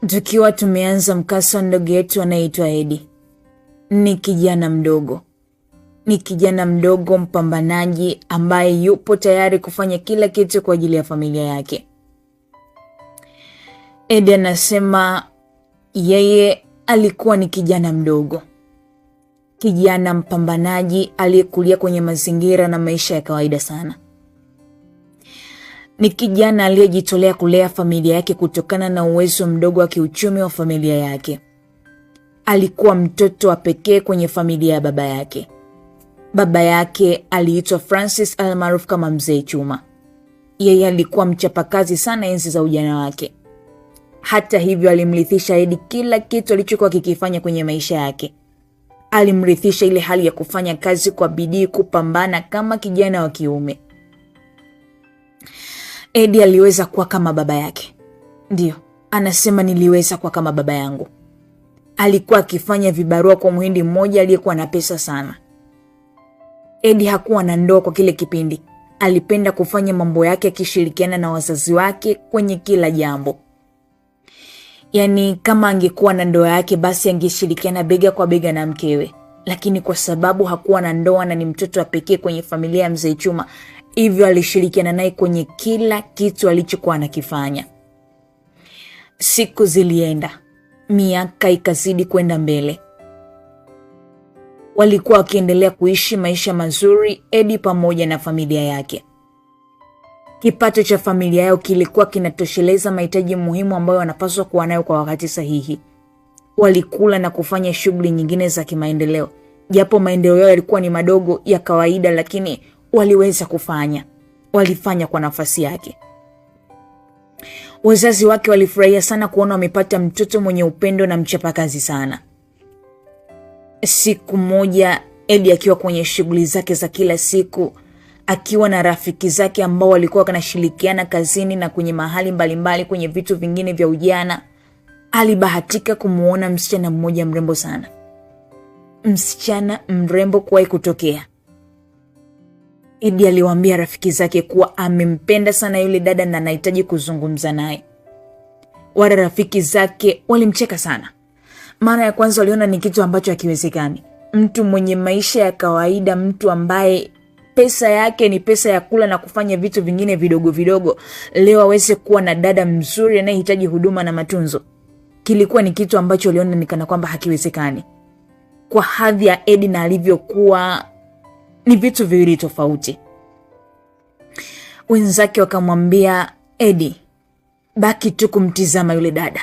Tukiwa tumeanza mkasa wa ndugu yetu anayeitwa Eddie. Ni kijana mdogo. Ni kijana mdogo mpambanaji ambaye yupo tayari kufanya kila kitu kwa ajili ya familia yake. Eddie anasema yeye alikuwa ni kijana mdogo. Kijana mpambanaji aliyekulia kwenye mazingira na maisha ya kawaida sana. Ni kijana aliyejitolea kulea familia yake kutokana na uwezo mdogo wa kiuchumi wa familia yake. Alikuwa mtoto wa pekee kwenye familia ya baba yake. Baba yake aliitwa Francis almaarufu kama Mzee Chuma. Yeye alikuwa mchapakazi sana enzi za ujana wake. Hata hivyo alimrithisha Eddie kila kitu alichokuwa kikifanya kwenye maisha yake. Alimrithisha ile hali ya kufanya kazi kwa bidii, kupambana kama kijana wa kiume. Eddie aliweza kuwa kama baba yake. Ndio, anasema niliweza kuwa kama baba yangu. Alikuwa akifanya vibarua kwa Mhindi mmoja aliyekuwa na pesa sana. Eddie hakuwa na ndoa kwa kile kipindi. Alipenda kufanya mambo yake akishirikiana na wazazi wake kwenye kila jambo. Yaani kama angekuwa na ndoa yake basi angeshirikiana bega kwa bega na mkewe. Lakini kwa sababu hakuwa na ndoa na ni mtoto wa pekee kwenye familia ya Mzee Chuma, hivyo alishirikiana naye kwenye kila kitu alichokuwa anakifanya. Siku zilienda, miaka ikazidi kwenda mbele. Walikuwa wakiendelea kuishi maisha mazuri, Eddie pamoja na familia yake. Kipato cha familia yao kilikuwa kinatosheleza mahitaji muhimu ambayo wanapaswa kuwa nayo kwa wakati sahihi. Walikula na kufanya shughuli nyingine za kimaendeleo. Japo maendeleo yao yalikuwa ni madogo ya kawaida, lakini waliweza kufanya. Walifanya kwa nafasi yake. Wazazi wake walifurahia sana kuona wamepata mtoto mwenye upendo na mchapakazi sana. Siku moja Eddie akiwa kwenye shughuli zake za kila siku, akiwa na rafiki zake ambao walikuwa wanashirikiana kazini na kwenye mahali mbalimbali kwenye vitu vingine vya ujana, alibahatika kumuona msichana mmoja mrembo sana. Msichana mrembo kuwahi kutokea. Eddie aliwaambia rafiki zake kuwa amempenda sana yule dada na anahitaji kuzungumza naye. Wale rafiki zake walimcheka sana. Mara ya kwanza waliona ni kitu ambacho hakiwezekani. Mtu mwenye maisha ya kawaida, mtu ambaye pesa yake ni pesa ya kula na kufanya vitu vingine vidogo vidogo, leo aweze kuwa na dada mzuri anayehitaji huduma na matunzo. Kilikuwa ni kitu ambacho waliona ni kana kwamba hakiwezekani. Kwa hadhi ya Eddie na alivyokuwa, ni vitu viwili tofauti. Wenzake wakamwambia Eddie, baki tu kumtizama yule dada,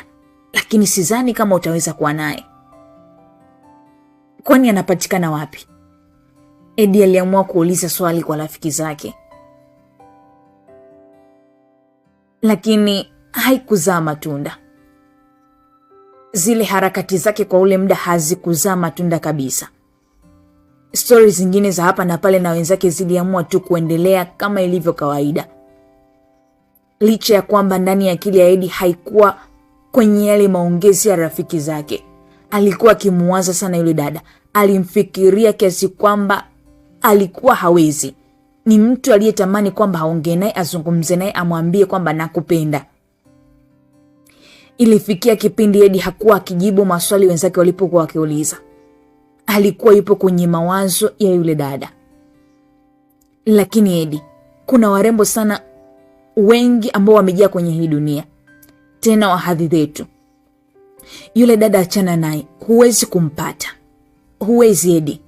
lakini sidhani kama utaweza kuwa naye. Kwani anapatikana wapi? Eddie aliamua kuuliza swali kwa rafiki zake. Lakini haikuzaa matunda. Zile harakati zake kwa ule muda hazikuzaa matunda kabisa. Stori zingine za hapa na pale na wenzake ziliamua tu kuendelea kama ilivyo kawaida. Licha ya kwamba ndani ya akili ya Eddie haikuwa kwenye yale maongezi ya rafiki zake. Alikuwa akimuwaza sana yule dada. Alimfikiria kiasi kwamba alikuwa hawezi. Ni mtu aliyetamani kwamba aongee naye, azungumze naye, amwambie kwamba nakupenda. Ilifikia kipindi Eddie hakuwa akijibu maswali wenzake walipokuwa wakiuliza. Alikuwa yupo kwenye mawazo ya yule dada. Lakini Eddie, kuna warembo sana wengi ambao wamejaa kwenye hii dunia, tena wa hadhi zetu. Yule dada achana naye, huwezi kumpata. Huwezi Eddie.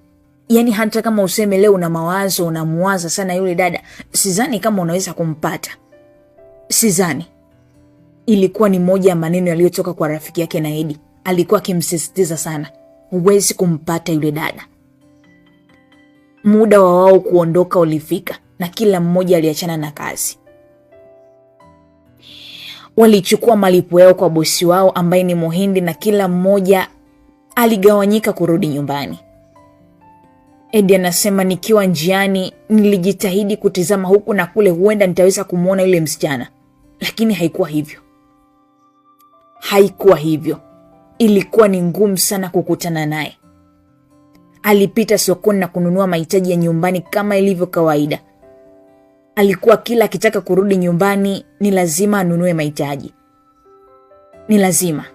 Yaani hata kama useme leo una mawazo, unamuwaza sana yule dada, sidhani kama unaweza kumpata. Sidhani. Ilikuwa ni moja ya maneno yaliyotoka kwa rafiki yake na Eddie. Alikuwa akimsisitiza sana, huwezi kumpata yule dada. Muda wa wao kuondoka ulifika na kila mmoja aliachana na kazi. Walichukua malipo yao kwa bosi wao ambaye ni Mhindi na kila mmoja aligawanyika kurudi nyumbani. Eddie anasema nikiwa njiani nilijitahidi kutizama huku na kule, huenda nitaweza kumuona yule msichana. Lakini haikuwa hivyo. Haikuwa hivyo. Ilikuwa ni ngumu sana kukutana naye. Alipita sokoni na kununua mahitaji ya nyumbani kama ilivyo kawaida. Alikuwa kila akitaka kurudi nyumbani ni lazima anunue mahitaji. Ni lazima.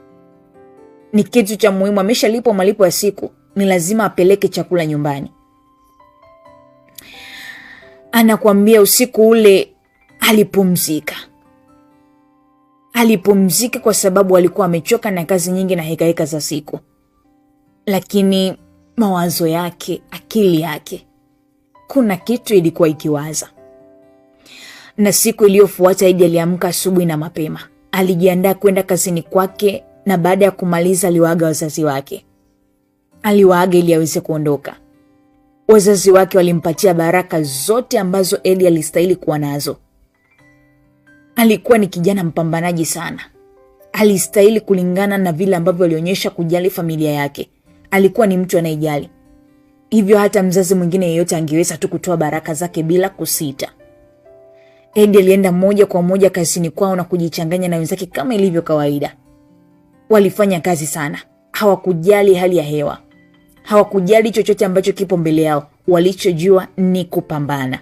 ni kitu cha muhimu, ameshalipwa malipo ya siku, ni lazima apeleke chakula nyumbani. Anakuambia usiku ule alipumzika. Alipumzika kwa sababu alikuwa amechoka na kazi nyingi na hekaheka za siku. Lakini mawazo yake, akili yake, kuna kitu ilikuwa ikiwaza. Na siku iliyofuata Eddie aliamka asubuhi na mapema. Alijiandaa kwenda kazini kwake, na baada ya kumaliza aliwaaga wazazi wake. Aliwaaga ili aweze kuondoka. Wazazi wake walimpatia baraka zote ambazo Eddie alistahili kuwa nazo. Alikuwa ni kijana mpambanaji sana. Alistahili kulingana na vile ambavyo alionyesha kujali familia yake. Alikuwa ni mtu anayejali. Hivyo hata mzazi mwingine yeyote angeweza tu kutoa baraka zake bila kusita. Eddie alienda moja kwa moja kazini kwao na kujichanganya na wenzake kama ilivyo kawaida. Walifanya kazi sana. Hawakujali hali ya hewa. Hawakujali chochote ambacho kipo mbele yao. Walichojua ni kupambana.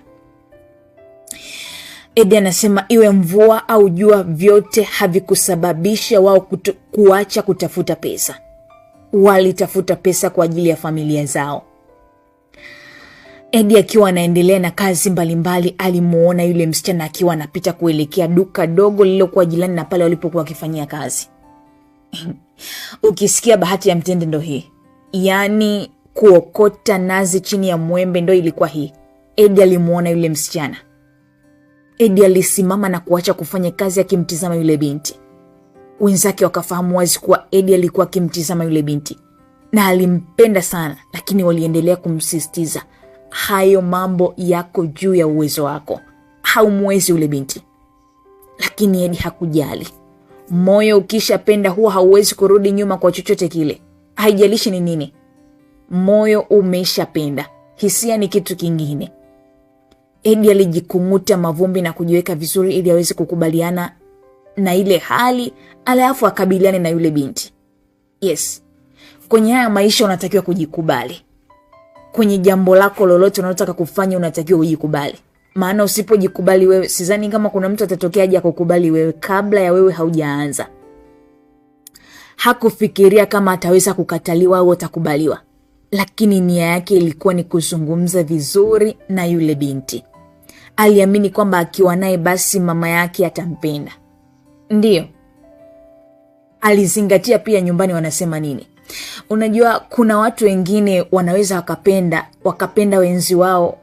Eddie anasema iwe mvua au jua, vyote havikusababisha wao kuacha kutafuta pesa. Walitafuta pesa kwa ajili ya familia zao. Eddie akiwa anaendelea na kazi mbalimbali, alimuona yule msichana akiwa anapita kuelekea duka dogo lililokuwa jirani na pale walipokuwa wakifanyia kazi. Ukisikia bahati ya mtende ndo hii. Yaani kuokota nazi chini ya mwembe ndo ilikuwa hii. Eddie alimuona yule msichana. Eddie alisimama na kuacha kufanya kazi akimtizama yule binti. Wenzake wakafahamu wazi kuwa Eddie alikuwa akimtizama yule binti na alimpenda sana, lakini waliendelea kumsisitiza, hayo mambo yako juu ya uwezo wako, haumwezi yule binti. Lakini Eddie hakujali. Moyo ukishapenda huwa hauwezi kurudi nyuma kwa chochote kile. Haijalishi ni nini. Moyo umeshapenda. Hisia ni kitu kingine. Eddie alijikumuta mavumbi na kujiweka vizuri ili aweze kukubaliana na ile hali, alafu akabiliane na yule binti. Yes. Kwenye haya maisha unatakiwa kujikubali. Kwenye jambo lako lolote unalotaka kufanya unatakiwa ujikubali. Maana usipojikubali wewe, sidhani kama kuna mtu atatokea aje kukubali wewe kabla ya wewe haujaanza. Hakufikiria kama ataweza kukataliwa au atakubaliwa. Lakini nia yake ilikuwa ni kuzungumza vizuri na yule binti. Aliamini kwamba akiwa naye basi mama yake atampenda. Ndiyo. Alizingatia pia nyumbani wanasema nini. Unajua kuna watu wengine wanaweza wakapenda wenzi wao,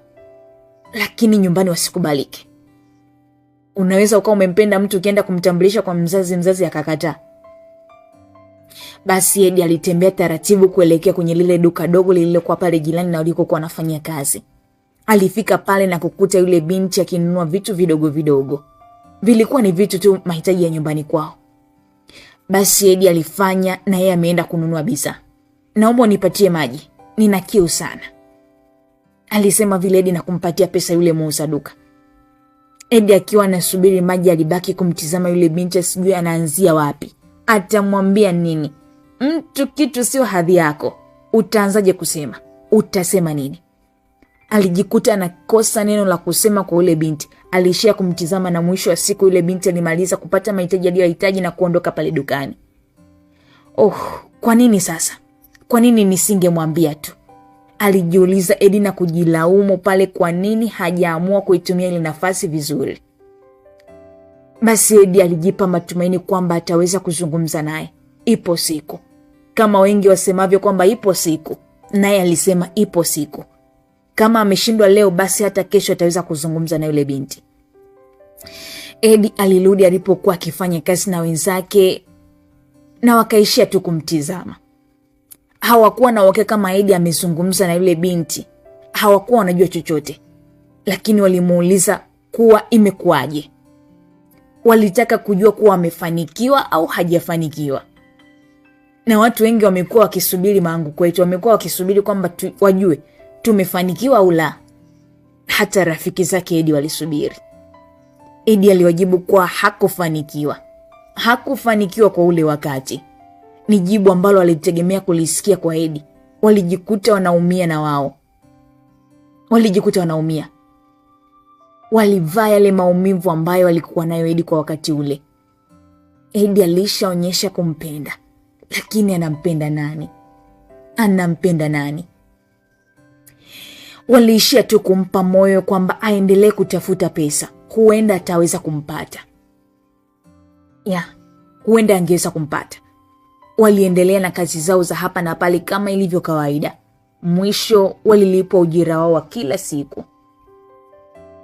lakini nyumbani wasikubalike. Unaweza ukawa umempenda mtu ukienda kumtambulisha kwa mzazi akakataa. Basi Eddie alitembea taratibu kuelekea kwenye lile duka dogo lililokuwa pale jirani na walikokuwa wanafanya kazi. Alifika pale na kukuta yule binti akinunua vitu vidogo vidogo. Vilikuwa ni vitu tu, mahitaji ya nyumbani kwao. Basi Eddie alifanya na yeye ameenda kununua bidhaa. Naomba unipatie maji, nina kiu sana, alisema vile Eddie na kumpatia pesa yule muuza duka. Eddie akiwa anasubiri maji alibaki kumtizama yule binti, sijui anaanzia wapi. Atamwambia nini? Mtu kitu sio hadhi yako, utaanzaje kusema? Utasema nini? Alijikuta anakosa neno la kusema kwa yule binti. Alishia kumtizama na mwisho wa siku yule binti alimaliza kupata mahitaji aliyohitaji na kuondoka pale dukani. Kwa nini sasa? Kwa nini nisingemwambia tu? Alijiuliza Eddie na kujilaumu pale, kwa nini hajaamua kuitumia ile nafasi vizuri. Basi Eddie alijipa matumaini kwamba ataweza kuzungumza naye. Ipo siku. Kama wengi wasemavyo kwamba ipo siku, naye alisema ipo siku. Kama ameshindwa leo, basi hata kesho ataweza kuzungumza na yule binti. Eddie alirudi alipokuwa akifanya kazi na wenzake na wakaishia tu kumtizama. Hawakuwa na uhakika kama Eddie amezungumza na yule binti. Hawakuwa wanajua chochote. Lakini walimuuliza kuwa imekuwaje. Walitaka kujua kuwa amefanikiwa au hajafanikiwa. Na watu wengi wamekuwa wakisubiri maanguko yetu, wamekuwa wakisubiri kwamba wajue tumefanikiwa au la. Hata rafiki zake Eddie walisubiri. Eddie aliwajibu kuwa hakufanikiwa. Hakufanikiwa kwa ule wakati. Ni jibu ambalo walitegemea kulisikia kwa Eddie. Walijikuta wanaumia na wao. Walijikuta wanaumia. Walivaa yale maumivu ambayo walikuwa nayo Eddie kwa wakati ule. Eddie alishaonyesha kumpenda, lakini anampenda nani? Anampenda nani? Waliishia tu kumpa moyo kwamba aendelee kutafuta pesa, huenda ataweza kumpata. Huenda angeweza kumpata. Waliendelea na kazi zao za hapa na pale kama ilivyo kawaida. Mwisho walilipwa ujira wao wa kila siku.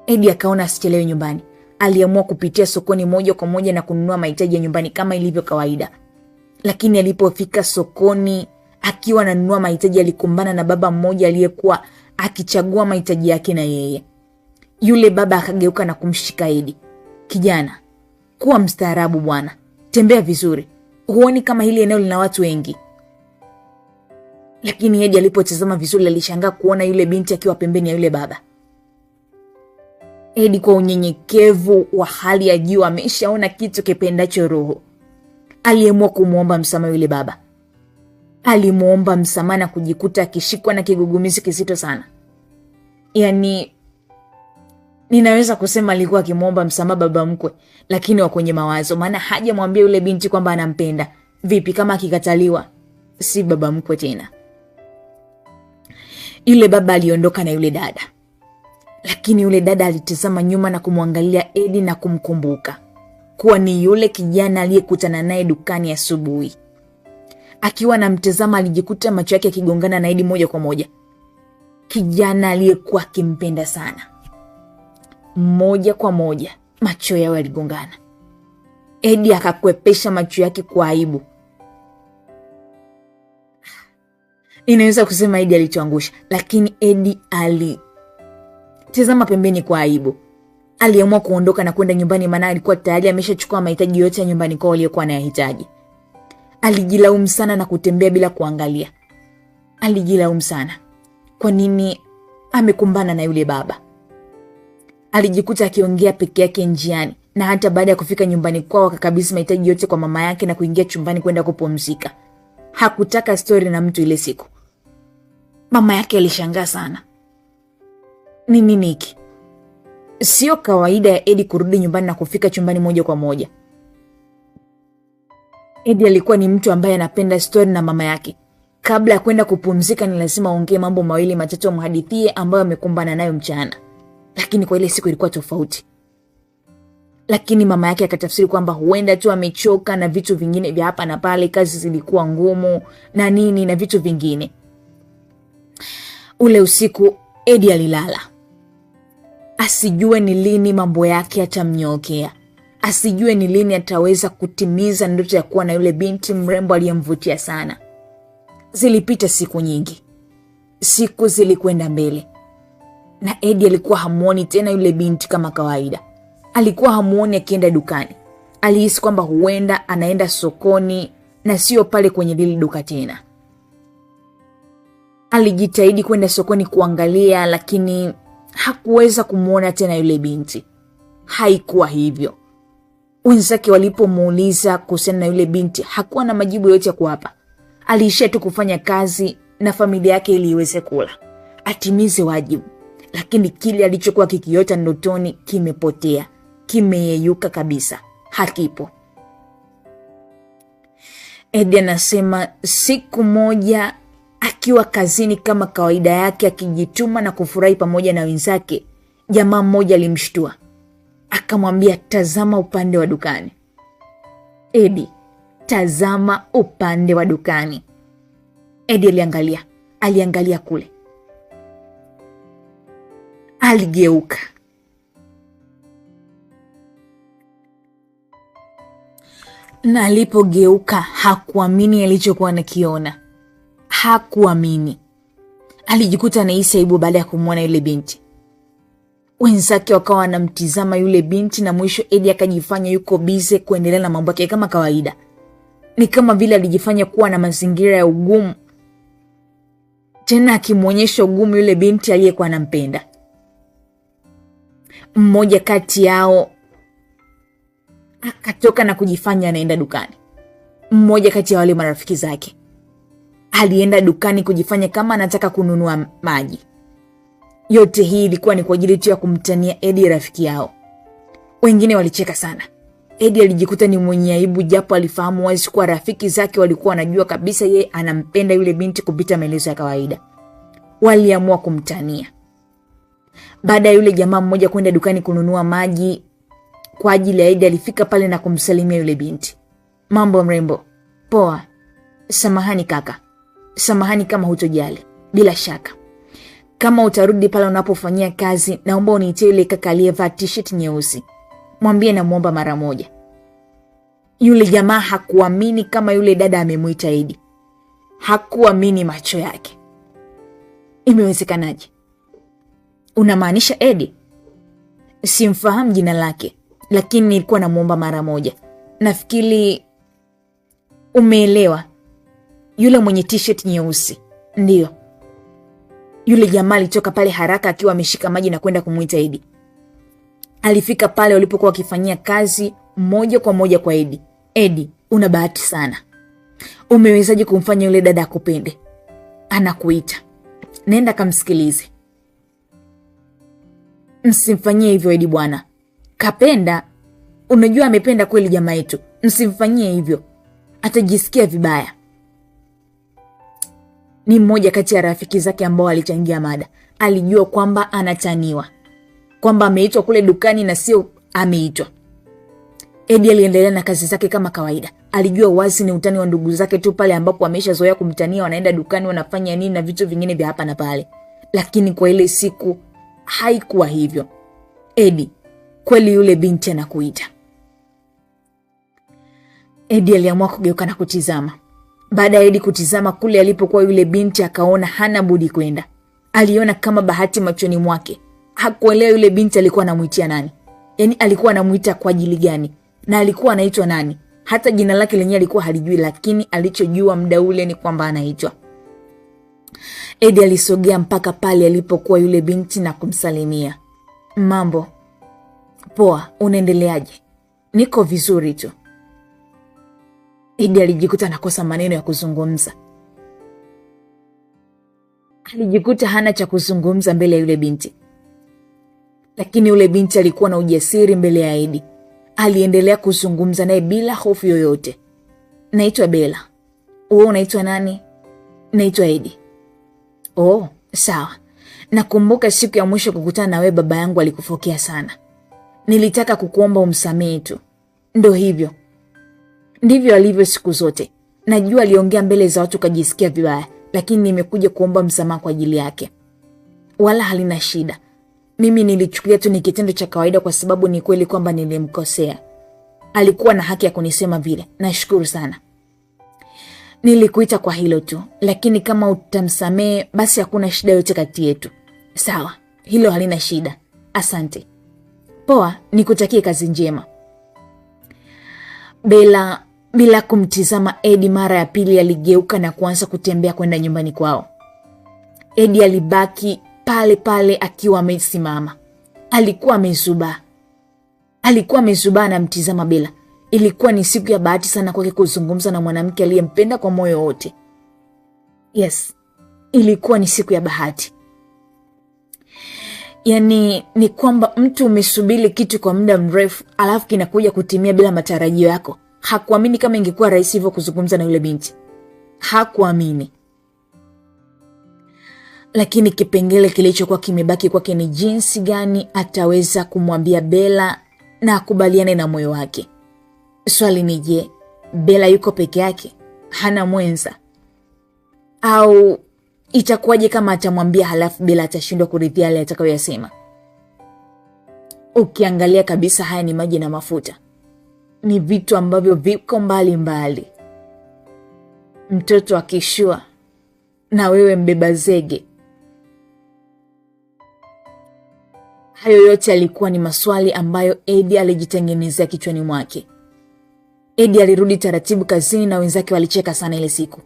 Eddie akaona asichelewe nyumbani. Aliamua kupitia sokoni moja kwa moja na kununua mahitaji ya nyumbani kama ilivyo kawaida. Lakini alipofika sokoni akiwa ananunua mahitaji, alikumbana na baba mmoja aliyekuwa akichagua mahitaji yake na yeye. Yule baba akageuka na kumshika Eddie. "Kijana, kuwa mstaarabu bwana. Tembea vizuri. Huoni kama hili eneo lina watu wengi?" Lakini Eddie alipotazama vizuri alishangaa kuona yule binti akiwa pembeni ya yule baba. Eddie kwa unyenyekevu wa hali ya juu, ameshaona kitu kipendacho roho, aliamua kumuomba msamaha yule baba. Alimuomba msamaha na kujikuta akishikwa na kigugumizi kizito sana. Ninaweza kusema alikuwa akimuomba msamaha baba mkwe, lakini wa kwenye mawazo, maana hajamwambia yule binti kwamba anampenda. Vipi kama akikataliwa? Si baba mkwe tena. Yule baba aliondoka na yule dada. Lakini yule dada alitazama nyuma na kumwangalia Eddie na kumkumbuka kuwa ni yule kijana aliyekutana naye dukani asubuhi. Akiwa anamtazama alijikuta macho yake yakigongana na Eddie moja kwa moja. Kijana aliyekuwa akimpenda sana. Moja kwa moja macho yao yaligongana. Eddie akakwepesha macho yake kwa aibu. Inaweza kusema Eddie alituangusha, lakini Eddie alitazama pembeni kwa aibu. Aliamua kuondoka na kwenda nyumbani, maana alikuwa tayari ameshachukua mahitaji yote ya nyumbani kwao aliyokuwa anayahitaji. Alijilaumu sana na kutembea bila kuangalia. Alijilaumu sana. Kwa nini amekumbana na yule baba? Alijikuta akiongea peke yake njiani, na hata baada ya kufika nyumbani kwao akakabidhi mahitaji yote kwa mama yake na kuingia chumbani kwenda kupumzika. Hakutaka story na mtu ile siku. Mama yake alishangaa sana. Nini hiki? Sio kawaida ya Eddie kurudi nyumbani na kufika chumbani moja kwa moja. Eddie alikuwa ni mtu ambaye anapenda story na mama yake. Kabla ya kwenda kupumzika ni lazima aongee mambo mawili matatu amhadithie ambayo amekumbana nayo mchana. Lakini kwa ile siku ilikuwa tofauti. Lakini mama yake akatafsiri kwamba huenda tu amechoka na vitu vingine vya hapa na pale, kazi zilikuwa ngumu na nini na vitu vingine. Ule usiku Eddie alilala. Asijue ni lini mambo yake yatamnyokea. Asijue ni lini ataweza kutimiza ndoto ya kuwa na yule binti mrembo aliyemvutia sana. Zilipita siku nyingi. Siku zilikwenda mbele. Na Eddie alikuwa hamuoni tena yule binti kama kawaida. Alikuwa hamuoni akienda dukani. Alihisi kwamba huenda anaenda sokoni na sio pale kwenye lile duka tena. Alijitahidi kwenda sokoni kuangalia, lakini hakuweza kumuona tena yule binti. Haikuwa hivyo. Wenzake walipomuuliza kuhusiana na yule binti, hakuwa na majibu yote ya kuwapa. Aliishia tu kufanya kazi na familia yake ili iweze kula, atimize wajibu. Lakini kile alichokuwa kikiota ndotoni kimepotea, kimeyeyuka kabisa, hakipo. Eddie anasema siku moja akiwa kazini kama kawaida yake akijituma na kufurahi pamoja na wenzake, jamaa mmoja alimshtua. Akamwambia, "Tazama upande wa dukani." Eddie, tazama upande wa dukani. Eddie aliangalia kule. Aligeuka. Na alipogeuka hakuamini alichokuwa anakiona. Hakuamini. Alijikuta anahisi aibu baada ya kumwona yule binti. Wenzake wakawa wanamtizama yule binti na mwisho Eddie akajifanya yuko busy kuendelea na mambo yake kama kawaida. Ni kama vile alijifanya kuwa na mazingira ya ugumu. Tena akimuonyesha ugumu yule binti aliyekuwa anampenda. Mmoja kati yao akatoka na kujifanya anaenda dukani. Mmoja kati ya wale marafiki zake alienda dukani kujifanya kama anataka kununua maji. Yote hii ilikuwa ni kwa ajili tu ya kumtania Eddie rafiki yao. Wengine walicheka sana. Eddie alijikuta ni mwenye aibu, japo alifahamu wazi kuwa rafiki zake walikuwa wanajua kabisa yeye anampenda yule binti kupita maelezo ya kawaida. Waliamua kumtania. Baada ya yule jamaa mmoja kwenda dukani kununua maji kwa ajili ya Eddie, alifika pale na kumsalimia yule binti. Mambo mrembo? Poa. Samahani kaka. Samahani kama hutojali. Bila shaka. Kama utarudi pale unapofanyia kazi, naomba uniitie yule kaka aliyevaa t-shirt nyeusi. Mwambie namuomba mara moja. Yule jamaa hakuamini kama yule dada amemuita Eddie. Hakuamini macho yake. Imewezekanaje? Unamaanisha Eddie? Simfahamu jina lake, lakini nilikuwa namuomba mara moja. Nafikiri umeelewa. Yule mwenye t-shirt nyeusi. Ndio. Yule jamaa alitoka pale haraka akiwa ameshika maji na kwenda kumuita Eddie. Alifika pale walipokuwa wakifanyia kazi moja kwa moja kwa Eddie. Eddie, una bahati sana. Umewezaje kumfanya yule dada akupende? Anakuita. Nenda kamsikilize. Msimfanyie hivyo Eddie bwana. Kapenda. Unajua amependa kweli jamaa yetu. Msimfanyie hivyo. Atajisikia vibaya. Ni mmoja kati ya rafiki zake ambao alichangia mada. Alijua kwamba anataniwa, kwamba ameitwa kule dukani na sio ameitwa. Eddie aliendelea na kazi zake kama kawaida. Alijua wazi ni utani wa ndugu zake tu pale ambapo ameshazoea kumtania, wanaenda dukani wanafanya nini na vitu vingine vya hapa na pale. Lakini kwa ile siku haikuwa hivyo. Eddie, kweli yule binti anakuita. Eddie aliamua kugeuka na kutizama. Baada ya Eddie kutizama kule alipokuwa yule binti, akaona hana budi kwenda. Aliona kama bahati machoni mwake. Hakuelewa yule binti alikuwa anamuitia nani. Yaani alikuwa anamuita kwa ajili gani? Na alikuwa anaitwa nani? Hata jina lake lenyewe alikuwa halijui, lakini alichojua muda ule ni kwamba anaitwa. Eddie alisogea mpaka pale alipokuwa yule binti na kumsalimia. Mambo? Poa, unaendeleaje? Niko vizuri tu. Eddie alijikuta anakosa maneno ya kuzungumza. Alijikuta hana cha kuzungumza mbele ya yule binti. Lakini yule binti alikuwa na ujasiri mbele ya Eddie. Aliendelea kuzungumza naye bila hofu yoyote. Naitwa Bella. Wewe unaitwa nani? Naitwa Eddie. Oh, sawa. Nakumbuka siku ya mwisho kukutana na wewe baba yangu alikufokea sana. Nilitaka kukuomba umsamehe tu. Ndio hivyo. Ndivyo alivyo siku zote. Najua aliongea mbele za watu kajisikia vibaya, lakini nimekuja kuomba msamaha kwa ajili yake. Wala halina shida. Mimi nilichukulia tu ni kitendo cha kawaida kwa sababu ni kweli kwamba nilimkosea. Alikuwa na haki ya kunisema vile. Nashukuru sana. Nilikuita kwa hilo tu, lakini kama utamsamehe basi hakuna shida yote kati yetu. Sawa, hilo halina shida. Asante. Poa, nikutakie kazi njema. Bella bila kumtizama Eddie mara ya pili aligeuka na kuanza kutembea kwenda nyumbani kwao. Eddie alibaki pale pale akiwa amesimama. Alikuwa amezubaa na mtizama Bella. Ilikuwa ni siku ya bahati sana kwake kuzungumza na mwanamke aliyempenda kwa moyo wote. Yes, ilikuwa ni siku ya bahati. Yaani ni kwamba mtu umesubiri kitu kwa muda mrefu alafu kinakuja kutimia bila matarajio yako. Hakuamini kama ingekuwa rahisi hivyo kuzungumza na yule binti. Hakuamini. Lakini kipengele kilichokuwa kimebaki kwake ni jinsi gani ataweza kumwambia Bella na akubaliane na moyo wake. Swali ni je, Bella yuko peke yake? Hana mwenza? Au itakuwaje kama atamwambia halafu Bella atashindwa kuridhia yale atakayoyasema? Ukiangalia kabisa haya ni maji na mafuta. Ni vitu ambavyo viko mbali mbali. Mtoto akishua na wewe mbeba zege. Hayo yote alikuwa ni maswali ambayo Eddie alijitengenezea kichwani mwake. Eddie alirudi taratibu kazini na wenzake walicheka sana ile siku.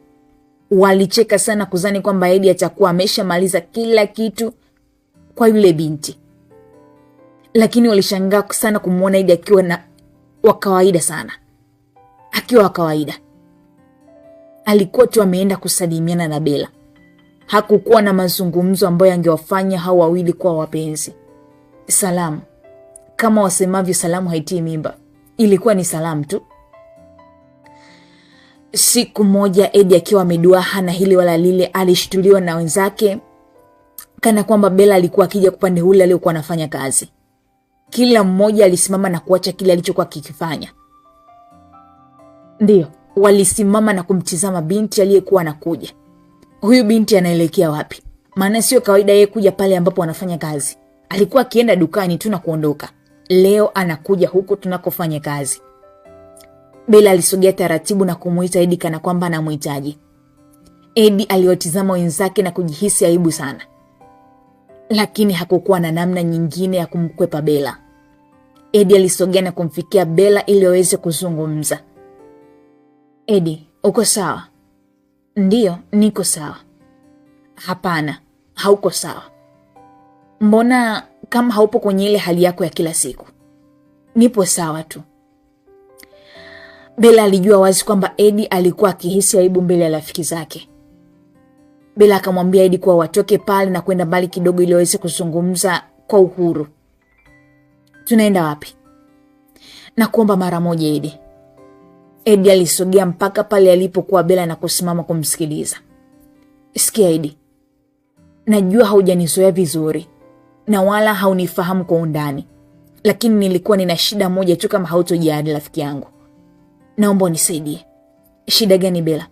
Walicheka sana kuzani kwamba Eddie atakuwa ameshamaliza kila kitu kwa yule binti. Lakini walishangaa sana kumuona Eddie akiwa na wa kawaida sana. Akiwa wa kawaida. Alikuwa tu ameenda kusalimiana na Bella. Hakukuwa na mazungumzo ambayo yangewafanya hao wawili kuwa wapenzi. Salamu. Kama wasemavyo salamu haitii mimba. ilikuwa ni salamu tu. Siku moja Eddie akiwa ameduaha na hili wala lile, alishtuliwa na wenzake kana kwamba Bella alikuwa akija kupande hule aliyokuwa anafanya kazi. Kila mmoja alisimama na kuacha kile alichokuwa kikifanya. Ndio, walisimama na kumtizama binti aliyekuwa anakuja. Huyu binti anaelekea wapi? Maana sio kawaida yeye kuja pale ambapo anafanya kazi. Alikuwa akienda dukani tu na kuondoka. Leo anakuja huko tunakofanya kazi. Bella alisogea taratibu na kumuita Eddie kana kwamba anamhitaji. Eddie aliwatizama wenzake na kujihisi aibu sana. Lakini hakukuwa na namna nyingine ya kumkwepa Bella. Eddie alisogea na kumfikia Bella ili waweze kuzungumza. Eddie, uko sawa? Ndio, niko sawa. Hapana, hauko sawa. Mbona kama haupo kwenye ile hali yako ya kila siku? Nipo sawa tu. Bella alijua wazi kwamba Eddie alikuwa akihisi aibu mbele ya rafiki zake. Bella akamwambia Eddie kuwa watoke pale na kwenda mbali kidogo ili waweze kuzungumza kwa uhuru. Tunaenda wapi? Na kuomba mara moja Eddie. Eddie alisogea mpaka pale alipokuwa Bella na kusimama kumsikiliza. Sikia Eddie, najua haujanizoea vizuri na wala haunifahamu kwa undani, lakini nilikuwa nina shida moja tu kama hautojali rafiki yangu. Naomba unisaidie. Shida gani Bella?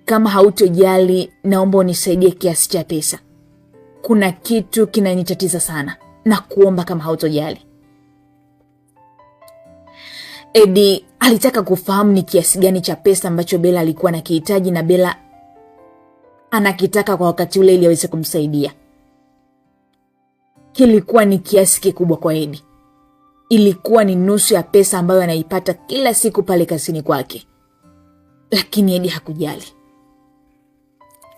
Kama hautojali, naomba unisaidie kiasi cha pesa. Kuna kitu kinanitatiza sana na kuomba kama hautojali. Eddie alitaka kufahamu ni kiasi gani cha pesa ambacho Bella alikuwa anakihitaji na Bella anakitaka kwa wakati ule ili aweze kumsaidia. Kilikuwa ni kiasi kikubwa kwa Eddie. Ilikuwa ni nusu ya pesa ambayo anaipata kila siku pale kazini kwake. Lakini Eddie hakujali.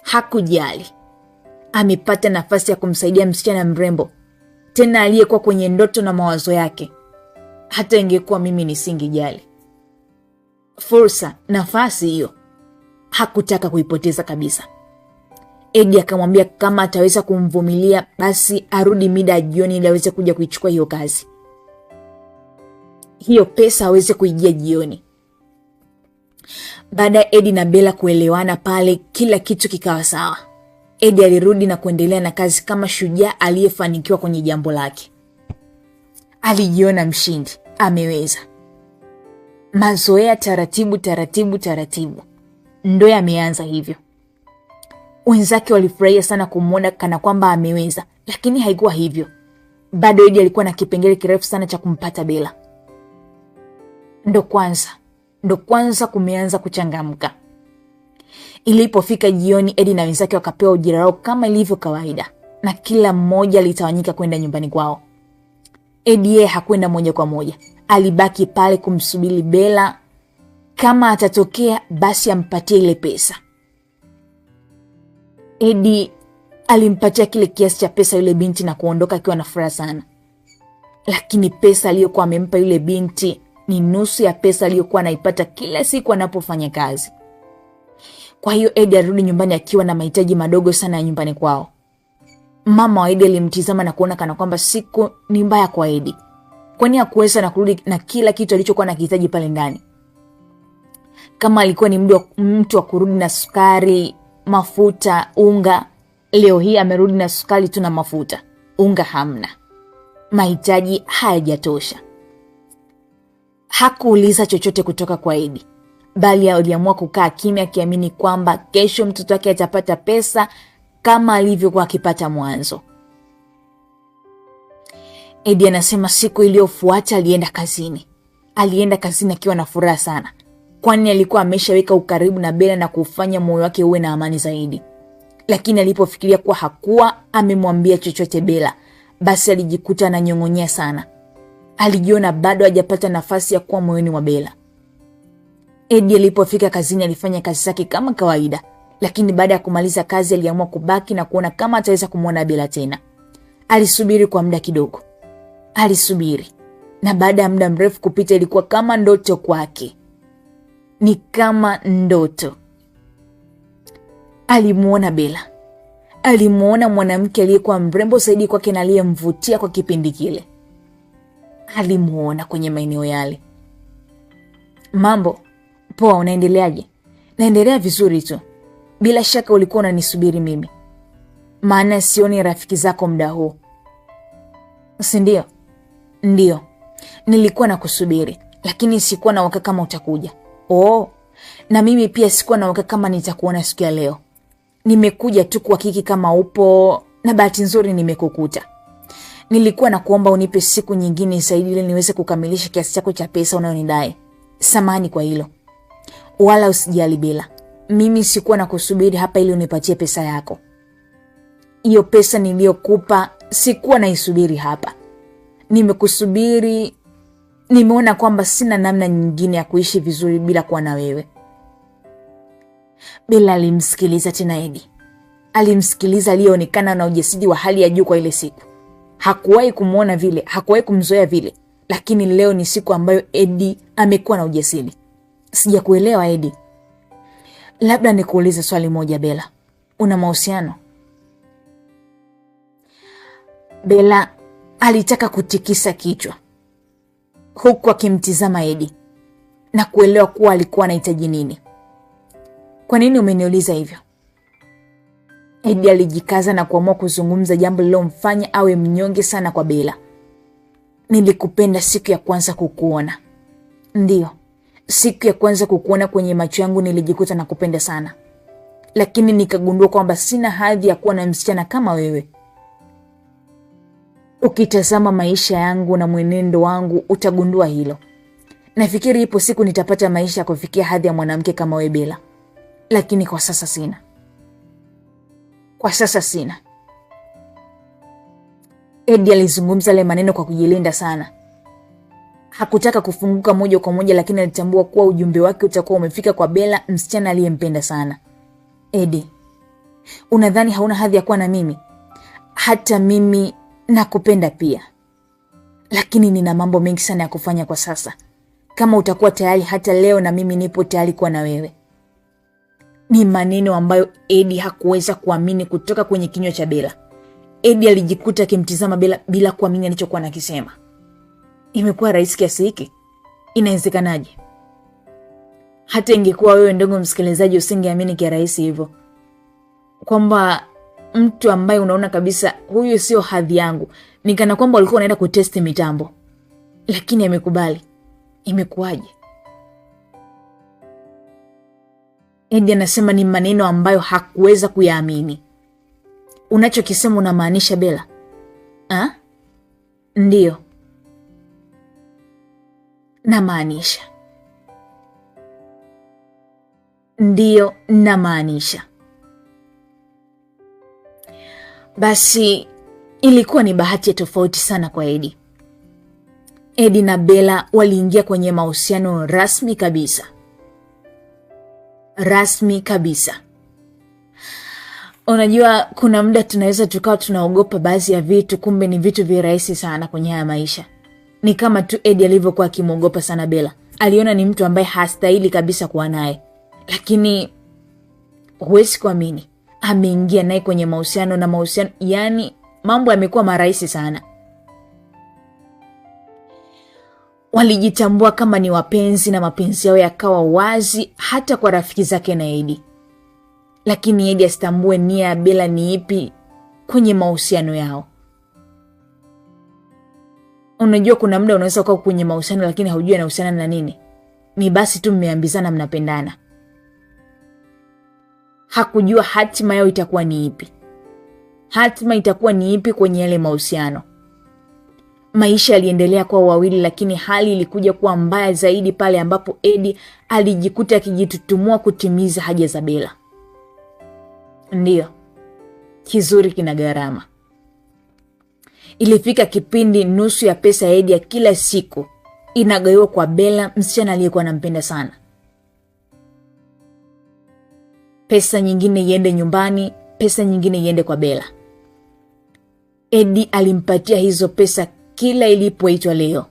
Hakujali. Amepata nafasi ya kumsaidia msichana mrembo, tena aliyekuwa kwenye ndoto na mawazo yake. Hata ingekuwa mimi nisingejali. Fursa, nafasi hiyo hakutaka kuipoteza kabisa. Eddie akamwambia kama ataweza kumvumilia basi arudi mida jioni ili aweze kuja kuichukua hiyo kazi. Hiyo pesa aweze kuijia jioni. Baada ya Eddie na Bella kuelewana pale, kila kitu kikawa sawa. Eddie alirudi na kuendelea na kazi kama shujaa aliyefanikiwa kwenye jambo lake. Alijiona mshindi, ameweza. Mazoea taratibu taratibu taratibu. Ndo yameanza hivyo. Wenzake walifurahia sana kumuona kana kwamba ameweza, lakini haikuwa hivyo. Bado Eddie alikuwa na kipengele kirefu sana cha kumpata Bella. Ndo kwanza kumeanza kuchangamka. Ilipofika jioni, Eddie na wenzake wakapewa ujira wao kama ilivyo kawaida, na kila mmoja alitawanyika kwenda nyumbani kwao. Eddie hakwenda moja kwa moja. Alibaki pale kumsubiri Bella. Kama atatokea basi ampatie ile pesa. Eddie alimpatia kile kiasi cha pesa yule binti na kuondoka akiwa na furaha sana. Lakini pesa aliyokuwa amempa yule binti ni nusu ya pesa aliyokuwa anaipata kila siku anapofanya kazi. Kwa hiyo Eddie alirudi nyumbani akiwa na mahitaji madogo sana ya nyumbani kwao. Mama wa Eddie alimtizama na kuona kana kwamba siku ni mbaya kwa Eddie. Kwani hakuweza na kurudi na kila kitu alichokuwa anakihitaji pale ndani. Kama alikuwa ni mtu wa kurudi na sukari, mafuta, unga, leo hii amerudi na sukari tu na mafuta. Unga hamna. Mahitaji hayajatosha. Hakuuliza chochote kutoka kwa Eddie, bali aliamua kukaa kimya akiamini kwamba kesho mtoto wake atapata pesa kama alivyokuwa akipata mwanzo. Eddie anasema siku iliyofuata alienda kazini. Alienda kazini akiwa na furaha sana, kwani alikuwa ameshaweka ukaribu na Bella na kufanya moyo wake uwe na amani zaidi. Lakini alipofikiria kuwa hakuwa amemwambia chochote Bella, basi alijikuta ananyong'onyea sana. Alijiona bado hajapata nafasi ya kuwa moyoni mwa Bella. Eddie alipofika kazini alifanya kazi zake kama kawaida, lakini baada ya kumaliza kazi aliamua kubaki na kuona kama ataweza kumwona Bella tena. Alisubiri kwa muda kidogo. Alisubiri. Na baada ya muda mrefu kupita ilikuwa kama ndoto kwake. Ni kama ndoto. Alimuona Bella. Alimuona mwanamke aliyekuwa mrembo zaidi kwake na aliyemvutia kwa kipindi kile. Alimuona kwenye maeneo yale. Mambo poa, unaendeleaje? Naendelea vizuri tu. Bila shaka ulikuwa unanisubiri mimi, maana sioni rafiki zako muda huu, si ndio? Ndio, nilikuwa nakusubiri, lakini sikuwa na uhakika kama utakuja. Na mimi pia sikuwa na uhakika kama nitakuona siku ya leo. Nimekuja tu kuhakiki kama upo, na bahati nzuri nimekukuta. Nilikuwa na kuomba unipe siku nyingine zaidi ili niweze kukamilisha kiasi chako cha pesa unayonidai. Samahani kwa hilo. Wala usijali Bella. Mimi sikuwa na kusubiri hapa ili unipatie pesa yako. Hiyo pesa niliyokupa sikuwa naisubiri hapa. Nimekusubiri, nimeona kwamba sina namna nyingine ya kuishi vizuri bila kuwa na wewe. Bella alimsikiliza tena Edi. Alimsikiliza aliyeonekana na ujasiri wa hali ya juu kwa ile siku. Hakuwahi kumuona vile, hakuwahi kumzoea vile, lakini leo ni siku ambayo Edi amekuwa na ujasiri. Sijakuelewa Edi. Labda nikuulize swali moja Bella. Una mahusiano? Bella alitaka kutikisa kichwa huku akimtizama Edi na kuelewa kuwa alikuwa anahitaji nini. Kwa nini umeniuliza hivyo? Edi alijikaza na kuamua kuzungumza jambo lilomfanya awe mnyonge sana kwa Bella. Nilikupenda siku ya kwanza kukuona. Ndio, siku ya kwanza kukuona kwenye macho yangu nilijikuta na kupenda sana. Lakini nikagundua kwamba sina hadhi ya kuwa na msichana kama wewe. Ukitazama maisha yangu na mwenendo wangu utagundua hilo. Nafikiri ipo siku nitapata maisha ya kufikia hadhi ya mwanamke kama wewe Bella. Lakini kwa sasa sina. Edi alizungumza yale maneno kwa kujilinda sana. Hakutaka kufunguka moja kwa moja, lakini alitambua kuwa ujumbe wake utakuwa umefika kwa Bella, msichana aliyempenda sana. Edi, unadhani hauna hadhi ya kuwa na mimi? Hata mimi nakupenda pia. Lakini nina mambo mengi sana ya kufanya kwa sasa. Kama utakuwa tayari hata leo na mimi nipo tayari kuwa na wewe. Ni maneno ambayo Edi hakuweza kuamini kutoka kwenye kinywa cha Bella. Edi alijikuta akimtizama Bella bila kuamini alichokuwa anakisema. Imekuwa rahisi kiasi hiki? Inawezekanaje? Hata ingekuwa wewe ndogo msikilizaji usingeamini kia rahisi hivyo. Kwamba mtu ambaye unaona kabisa huyu sio hadhi yangu, ni kana kwamba walikuwa wanaenda kutesti mitambo. Lakini amekubali. Imekuwaje? Edi anasema ni maneno ambayo hakuweza kuyaamini. Unachokisema unamaanisha Bella? Ndio. Namaanisha. Ndio namaanisha. Basi ilikuwa ni bahati ya tofauti sana kwa Edi. Edi na Bella waliingia kwenye mahusiano rasmi kabisa. Rasmi kabisa. Unajua kuna muda tunaweza tukawa tunaogopa baadhi ya vitu, kumbe ni vitu virahisi sana kwenye haya maisha. Ni kama tu Edi alivyokuwa akimwogopa sana Bella. Aliona ni mtu ambaye hastahili kabisa kuwa naye. Lakini huwezi kuamini, ameingia naye kwenye mahusiano, na mahusiano yani mambo yamekuwa marahisi sana. Walijitambua kama ni wapenzi na mapenzi yao yakawa wazi hata kwa rafiki zake na Edi. Lakini Edi asitambue nia ya Bella ni ipi kwenye mahusiano yao. Unajua kuna muda unaweza kuwa kwenye mahusiano lakini haujui anahusiana na nini. Ni basi tu mmeambizana mnapendana. Hakujua hatima yao itakuwa ni ipi. Hatima itakuwa ni ipi kwenye yale mahusiano. Maisha yaliendelea kwa wawili, lakini hali ilikuja kuwa mbaya zaidi pale ambapo Edi alijikuta akijitutumua kutimiza haja za Bella. Ndio, kizuri kina gharama. Ilifika kipindi nusu ya pesa ya Edi ya kila siku inagawiwa kwa Bella, msichana aliyekuwa anampenda sana. Pesa nyingine iende nyumbani, pesa nyingine iende kwa Bella. Edi alimpatia hizo pesa kila ilipoitwa leo.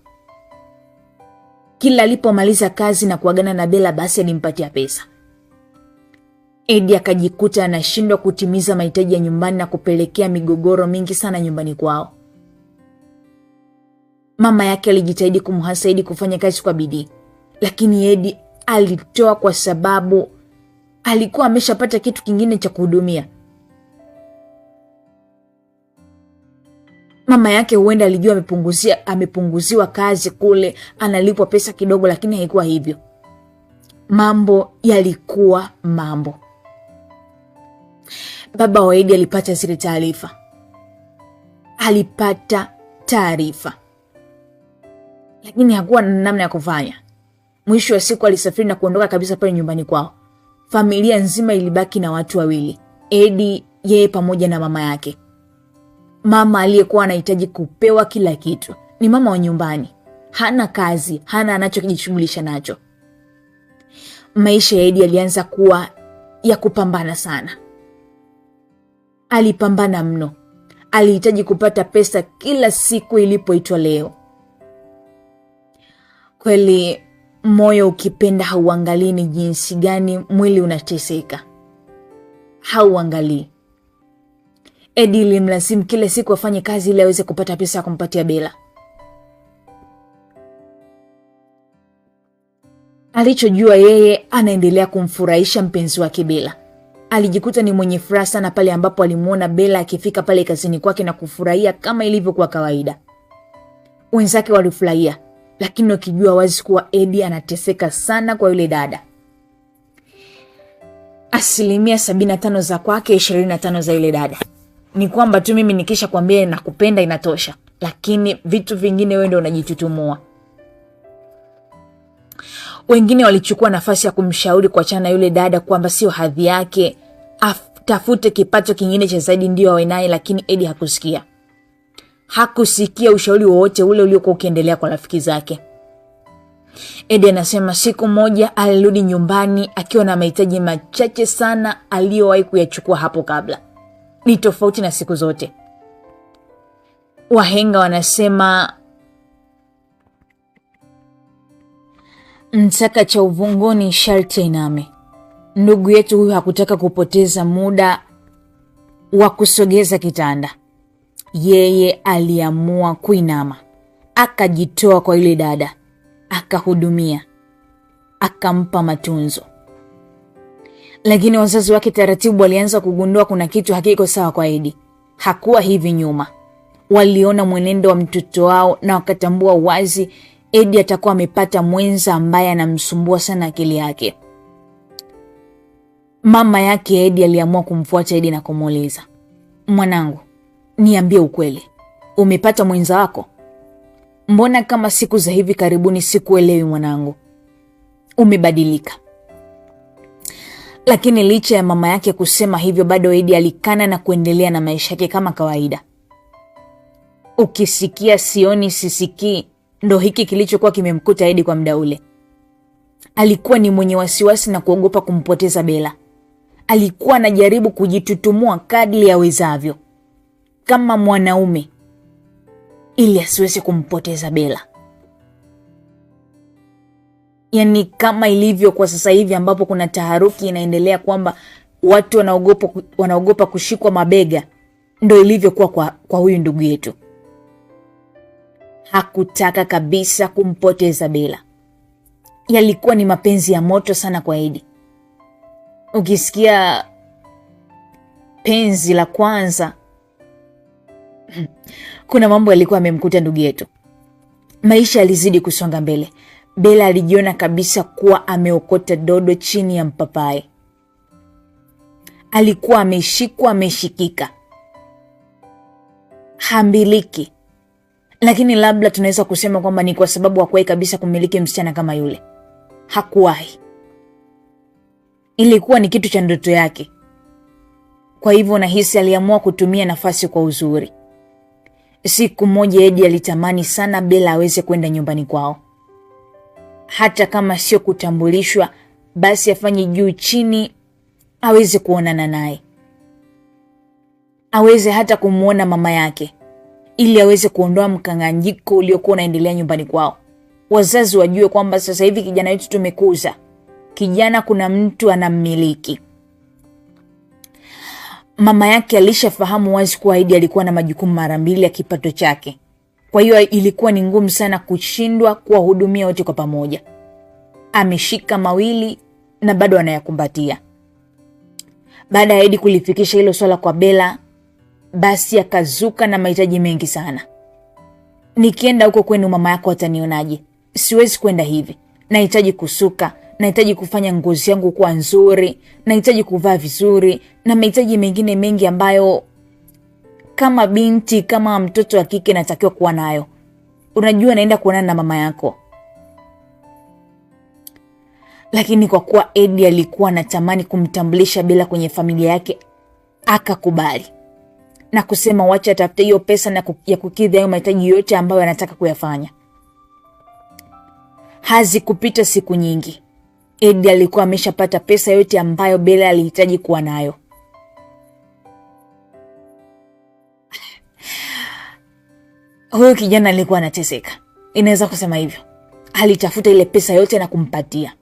Kila alipomaliza kazi na kuagana na Bella basi alimpatia pesa. Edi akajikuta anashindwa kutimiza mahitaji ya nyumbani na kupelekea migogoro mingi sana nyumbani kwao. Mama yake alijitahidi kumhasa Edi kufanya kazi kwa bidii, lakini Edi alitoa kwa sababu alikuwa ameshapata kitu kingine cha kuhudumia. Mama yake huenda alijua amepunguziwa kazi kule, analipwa pesa kidogo, lakini haikuwa hivyo. Mambo yalikuwa mambo. Baba wa Edi alipata zile taarifa. Lakini hakuwa na namna ya kufanya. Mwisho wa siku alisafiri na kuondoka kabisa pale nyumbani kwao. Familia nzima ilibaki na watu wawili, Edi, yeye pamoja na mama yake. Mama aliyekuwa anahitaji kupewa kila kitu. Ni mama wa nyumbani, hana kazi, hana anachojishughulisha nacho. Maisha ya Edi yalianza kuwa ya kupambana sana. Alipambana mno. Alihitaji kupata pesa kila siku ilipoitwa leo. Kweli moyo ukipenda hauangalii ni jinsi gani mwili unateseka. Hauangalii. Edi ilimlazimu kila siku afanye kazi ili aweze kupata pesa ya kumpatia Bella. Alichojua yeye, anaendelea kumfurahisha mpenzi wake Bella. Alijikuta ni mwenye furaha sana pale ambapo alimuona Bella akifika pale kazini kwake na kufurahia kama ilivyokuwa kawaida. Wenzake walifurahia, lakini wakijua wazi kuwa Edi anateseka sana kwa yule dada. 75% za kwake, 25% za yule dada. Ni kwamba tu mimi nikisha kwambia nakupenda inatosha, lakini vitu vingine wewe ndio unajitutumua. Wengine walichukua nafasi ya kumshauri kuachana na yule dada, kwamba sio hadhi yake, tafute kipato kingine cha zaidi ndio awe naye, lakini Edi hakusikia. Hakusikia ushauri wowote ule uliokuwa ukiendelea kwa rafiki zake. Edi anasema siku moja alirudi nyumbani akiwa na mahitaji machache sana aliyowahi kuyachukua hapo kabla. Ni tofauti na siku zote. Wahenga wanasema msaka cha uvunguni sharti iname. Ndugu yetu huyu hakutaka kupoteza muda wa kusogeza kitanda. Yeye aliamua kuinama. Akajitoa kwa ile dada. Akahudumia. Akampa matunzo. Lakini wazazi wake taratibu walianza kugundua kuna kitu hakiko sawa kwa Edi. Hakuwa hivi nyuma. Waliona mwenendo wa mtoto wao na wakatambua wazi Edi atakuwa amepata mwenza ambaye anamsumbua sana akili yake. Mama yake Edi aliamua kumfuata Edi na kumuuliza, mwanangu, niambie ukweli, umepata mwenza wako? Mbona kama siku za hivi karibuni sikuelewi mwanangu, umebadilika? Lakini licha ya mama yake kusema hivyo, bado Edi alikana na kuendelea na maisha yake kama kawaida. Ukisikia sioni sisikii, ndo hiki kilichokuwa kimemkuta Edi kwa muda ule. Alikuwa ni mwenye wasiwasi na kuogopa kumpoteza Bella. Alikuwa anajaribu kujitutumua kadri awezavyo kama mwanaume ili asiweze kumpoteza Bella. Yaani kama ilivyo kwa sasa hivi ambapo kuna taharuki inaendelea kwamba watu wanaogopa kushikwa mabega, ndo ilivyokuwa kwa huyu ndugu yetu. Hakutaka kabisa kumpoteza Bella. Yalikuwa ni mapenzi ya moto sana kwa Edi. Ukisikia penzi la kwanza, kuna mambo yalikuwa yamemkuta ndugu yetu. Maisha yalizidi kusonga mbele. Bella alijiona kabisa kuwa ameokota dodo chini ya mpapai. Alikuwa ameshikika. Hambiliki. Lakini labda tunaweza kusema kwamba ni kwa sababu hakuwahi kabisa kumiliki msichana kama yule. Hakuwahi. Ilikuwa ni kitu cha ndoto yake. Kwa hivyo nahisi aliamua kutumia nafasi kwa uzuri. Siku moja Edi alitamani sana Bella aweze kwenda nyumbani kwao. Hata kama sio kutambulishwa, basi afanye juu chini aweze kuonana naye. Aweze hata kumuona mama yake, ili aweze kuondoa mkanganyiko uliokuwa unaendelea nyumbani kwao. Wazazi wajue kwamba sasa hivi kijana wetu tumekuza. Kijana kuna mtu anammiliki. Mama yake alishafahamu wazi kuwa Edi alikuwa na majukumu mara mbili ya kipato chake. Kwa hiyo ilikuwa ni ngumu sana kushindwa kuwahudumia wote kwa pamoja. ameshika mawili na bado anayakumbatia. Baada ya Edi kulifikisha hilo swala kwa Bella, basi akazuka na mahitaji mengi sana. Nikienda huko kwenu mama yako atanionaje? Siwezi kwenda hivi. Nahitaji kusuka, nahitaji kufanya ngozi yangu kuwa nzuri, nahitaji kuvaa vizuri na mahitaji mengine mengi ambayo kama binti, kama mtoto wa kike natakiwa kuwa nayo. Unajua naenda kuonana na mama yako. Lakini kwa kuwa Edi alikuwa anatamani kumtambulisha Bella kwenye familia yake, akakubali na kusema wacha atafute hiyo pesa na ya kukidhi hayo mahitaji yote ambayo anataka kuyafanya. Hazikupita siku nyingi, Edi alikuwa ameshapata pesa yote ambayo Bella alihitaji kuwa nayo. Huyo kijana alikuwa anateseka, inaweza kusema hivyo. Alitafuta ile pesa yote na kumpatia.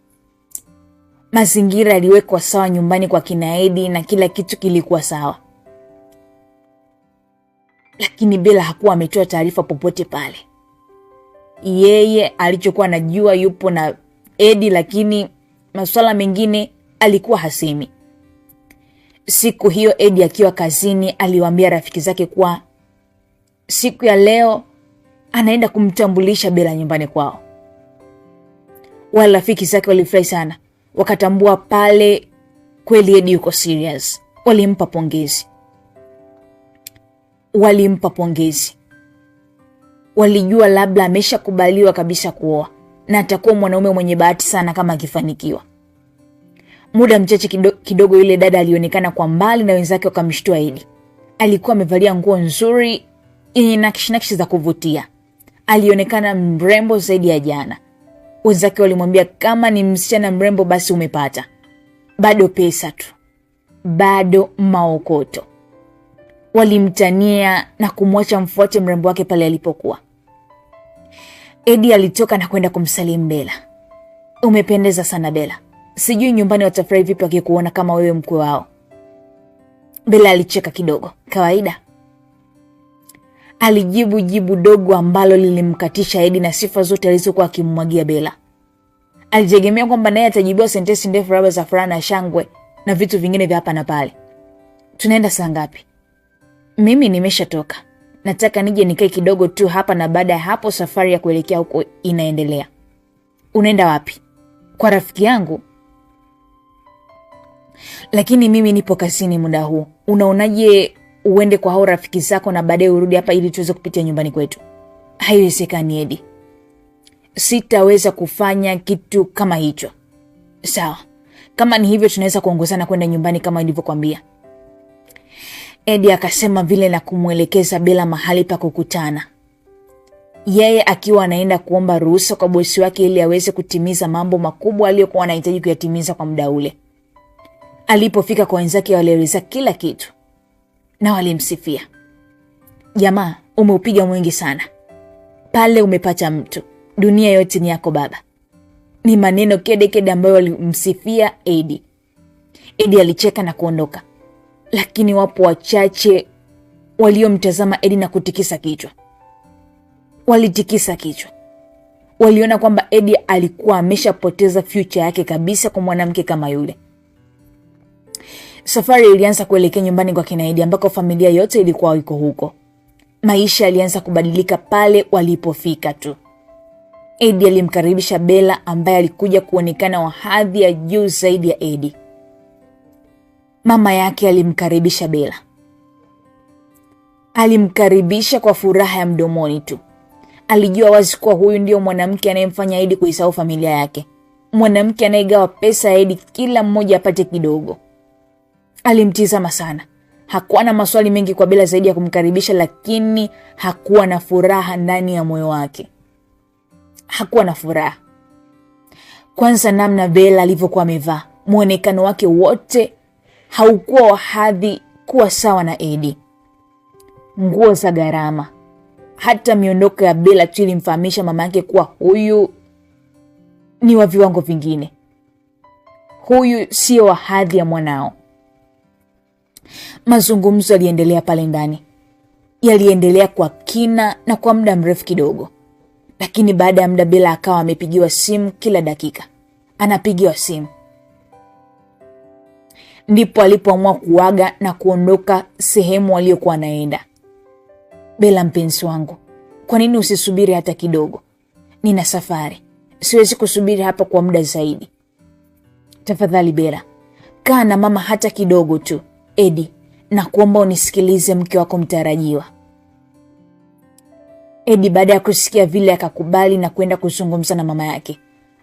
Mazingira yaliwekwa sawa nyumbani kwa kina Edi na kila kitu kilikuwa sawa. Lakini Bella hakuwa ametoa taarifa popote pale. Yeye alichokuwa anajua yupo na Edi, lakini masuala mengine alikuwa hasemi. Siku hiyo Edi akiwa kazini aliwaambia rafiki zake kuwa siku ya leo anaenda kumtambulisha Bella nyumbani kwao. Wale rafiki zake walifurahi sana. Wakatambua pale kweli Edi yuko serious. Walimpa pongezi. Walijua labda ameshakubaliwa kabisa kuoa na atakuwa mwanaume mwenye bahati sana kama akifanikiwa. Muda mchache kidogo yule dada alionekana kwa mbali na wenzake wakamshtua Edi. Alikuwa amevalia nguo nzuri yenye nakshi za kuvutia. Alionekana mrembo zaidi ya jana. Wenzake walimwambia kama ni msichana mrembo basi umepata. Bado pesa tu. Bado maokoto. Walimtania na kumwacha mfuate mrembo wake pale alipokuwa. Edi alitoka na kwenda kumsalimu Bella. Umependeza sana Bella. Sijui nyumbani watafurahi vipi wakikuona kama wewe mkwe wao. Bella alicheka kidogo. Kawaida. Alijibu jibu dogo ambalo lilimkatisha Edi na sifa zote alizokuwa akimwagia Bella. Alitegemea kwamba naye atajibiwa sentensi ndefu labda za furaha na shangwe na vitu vingine vya hapa na pale. Tunaenda saa ngapi? Mimi nimeshatoka. Nataka nije nikae kidogo tu hapa na baada ya hapo safari ya kuelekea huko inaendelea. Unaenda wapi? Kwa rafiki yangu. Lakini mimi nipo kazini muda huu. Unaonaje uende kwa hao rafiki zako na baadaye urudi hapa ili tuweze kupitia nyumbani kwetu? Haiwezekani Edi. Sitaweza kufanya kitu kama hicho. Sawa. Kama ni hivyo tunaweza kuongozana kwenda nyumbani kama nilivyokuambia. Edi akasema vile na kumuelekeza Bella mahali pa kukutana. Yeye akiwa anaenda kuomba ruhusa kwa bosi wake ili aweze kutimiza mambo makubwa aliyokuwa anahitaji kuyatimiza kwa muda ule. Alipofika kwa wenzake walieleza kila kitu na walimsifia. Jamaa, umeupiga mwingi sana. Pale umepata mtu. Dunia yote ni yako baba. Ni maneno kede ambayo walimsifia Edi. Edi alicheka na kuondoka. Lakini wapo wachache waliomtazama Edi na kutikisa kichwa. Walitikisa kichwa. Waliona kwamba Edi alikuwa ameshapoteza future yake kabisa kwa mwanamke kama yule. Safari ilianza kuelekea nyumbani kwa kina Edi ambako familia yote ilikuwa iko huko. Maisha yalianza kubadilika pale walipofika tu. Edi alimkaribisha Bella ambaye alikuja kuonekana wa hadhi ya juu zaidi ya Edi. Mama yake alimkaribisha Bella. Alimkaribisha kwa furaha ya mdomoni tu. Alijua wazi kuwa huyu ndio mwanamke anayemfanya Edi kuisahau familia yake. Mwanamke anayegawa pesa ya Edi kila mmoja apate kidogo. Alimtizama sana. Hakuwa na maswali mengi kwa Bella zaidi ya kumkaribisha, lakini hakuwa na furaha ndani ya moyo wake. Hakuwa na furaha. Kwanza namna Bella alivyokuwa amevaa, muonekano wake wote haukuwa wa hadhi kuwa sawa na Edi. Nguo za gharama. Hata miondoko ya Bella tu ilimfahamisha mama yake kuwa huyu ni wa viwango vingine. Huyu sio wa hadhi ya mwanao. Mazungumzo yaliendelea pale ndani. Yaliendelea kwa kina na kwa muda mrefu kidogo. Lakini baada ya muda Bella akawa amepigiwa simu kila dakika. anapigiwa simu. Ndipo alipoamua kuaga na kuondoka sehemu aliyokuwa anaenda. Bella mpenzi wangu, kwa nini usisubiri hata kidogo? Nina safari. Siwezi kusubiri hapa kwa muda zaidi. Tafadhali Bella, kaa na mama hata kidogo tu. Eddie, nakuomba unisikilize mke wako mtarajiwa. Eddie baada ya kusikia vile akakubali na kwenda kuzungumza na mama yake.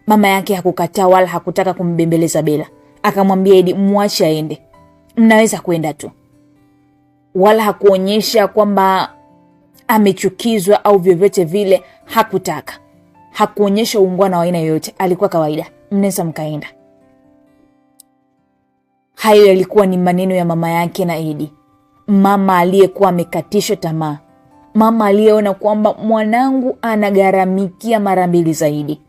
Mama yake hakukataa wala hakutaka kumbembeleza Bella. Akamwambia Eddie muache aende. Mnaweza kwenda tu. Wala hakuonyesha kwamba amechukizwa au vyovyote vile, hakutaka. Hakuonyesha uungwana wa aina yoyote, alikuwa kawaida. Mnaweza mkaenda. Hayo yalikuwa ni maneno ya mama yake na Eddie. Mama aliyekuwa amekatishwa tamaa. Mama aliyeona kwamba mwanangu anagharamikia mara mbili zaidi.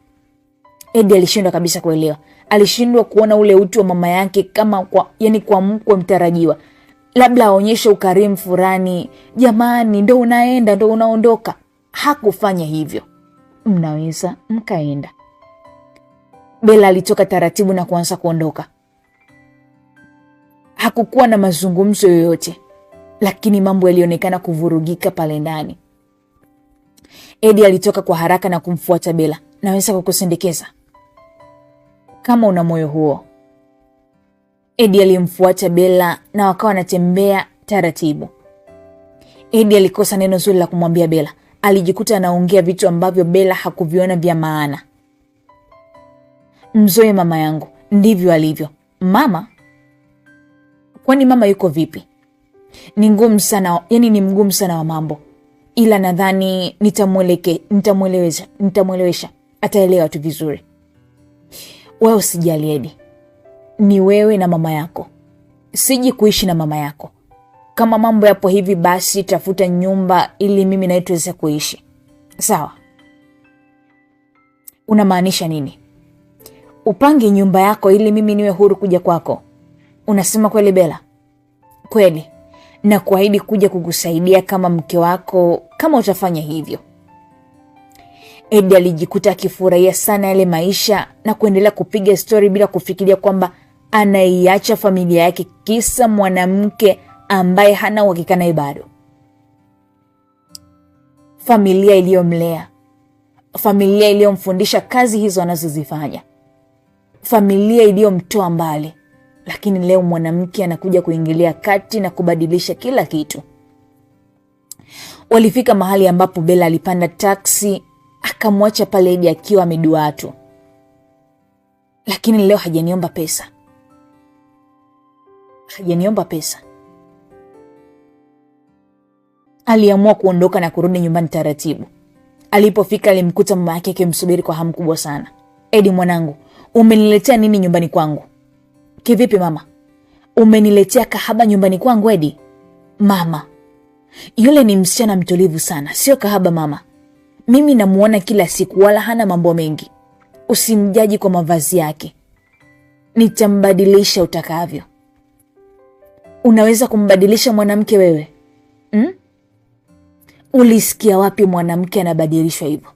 Eddie alishindwa kabisa kuelewa. Alishindwa kuona ule utu wa mama yake kama kwa mkwe mtarajiwa. Labda aonyeshe ukarimu fulani, jamani ndo unaenda ndo unaondoka. Hakufanya hivyo. Mnaweza mkaenda. Bella alitoka taratibu na kuanza kuondoka. Hakukuwa na mazungumzo yoyote, lakini mambo yalionekana kuvurugika pale ndani. Eddie alitoka kwa haraka na kumfuata Bella. Naweza kukusindikeza kama una moyo huo. Eddie alimfuata Bella na wakawa wanatembea taratibu. Eddie alikosa neno zuri la kumwambia Bella. Alijikuta anaongea vitu ambavyo Bella hakuviona vya maana. Mzoe mama yangu, ndivyo alivyo. Mama? Kwani mama yuko vipi? Ni ngumu sana, ni mgumu sana wa mambo. Ila nadhani nitamwelewesha. Ataelewa tu vizuri. Wewe usijali Eddie. Ni wewe na mama yako. Siji kuishi na mama yako. Kama mambo yapo hivi basi tafuta nyumba ili mimi na tuweze kuishi. Sawa? Unamaanisha nini? Upange nyumba yako ili mimi niwe huru kuja kwako. Unasema kweli Bella? Kweli. Na kuahidi kuja kukusaidia kama mke wako kama utafanya hivyo. Eddie alijikuta akifurahia sana yale maisha na kuendelea kupiga story bila kufikiria kwamba anaiacha familia yake kisa mwanamke ambaye hana uhakika naye bado. Familia iliyomlea, familia iliyomfundisha kazi hizo anazozifanya, familia iliyomtoa mbali, lakini leo mwanamke anakuja kuingilia kati na kubadilisha kila kitu. Walifika mahali ambapo Bella alipanda taksi, akamwacha pale Eddie akiwa ameduatu. Lakini leo hajaniomba pesa. Aliamua kuondoka na kurudi nyumbani taratibu. Alipofika alimkuta mama yake akimsubiri kwa hamu kubwa sana. Eddie mwanangu, umeniletea nini nyumbani kwangu? Kivipi mama? Umeniletea kahaba nyumbani kwangu Eddie? Mama, yule ni msichana mtulivu sana, sio kahaba mama. Mimi namuona kila siku wala hana mambo mengi. Usimjaji kwa mavazi yake. Nitambadilisha utakavyo. Unaweza kumbadilisha mwanamke wewe? Ulisikia wapi mwanamke anabadilishwa hivyo?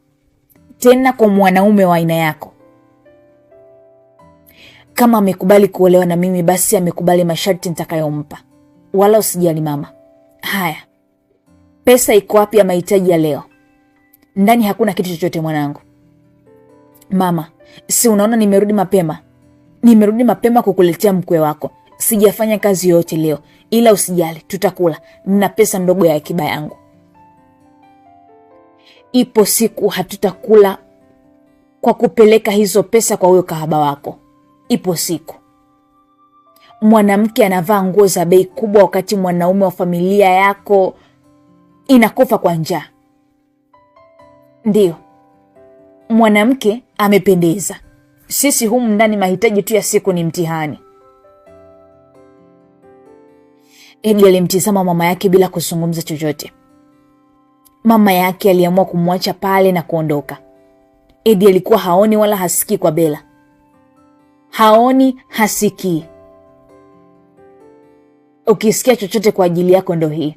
Tena kwa mwanaume wa aina yako. Kama amekubali kuolewa na mimi basi amekubali masharti nitakayompa. Wala usijali mama. Haya. Pesa iko wapi ya mahitaji ya leo? Ndani hakuna kitu chochote mwanangu. Mama, si unaona nimerudi mapema? Nimerudi mapema kukuletea mkwe wako. Sijafanya kazi yote leo, ila usijali, tutakula. Nina pesa ndogo ya akiba yangu. Ipo siku hatutakula kwa kupeleka hizo pesa kwa huyo kahaba wako. Ipo siku. Mwanamke anavaa nguo za bei kubwa wakati mwanaume wa familia yako inakufa kwa njaa. Ndio. Mwanamke amependeza. Sisi humu ndani mahitaji tu ya siku ni mtihani. Eddie alimtizama mama yake bila kuzungumza chochote. Mama yake aliamua kumwacha pale na kuondoka. Eddie alikuwa haoni wala hasikii kwa Bella. Haoni, hasikii. Ukisikia chochote kwa ajili yako ndo hii.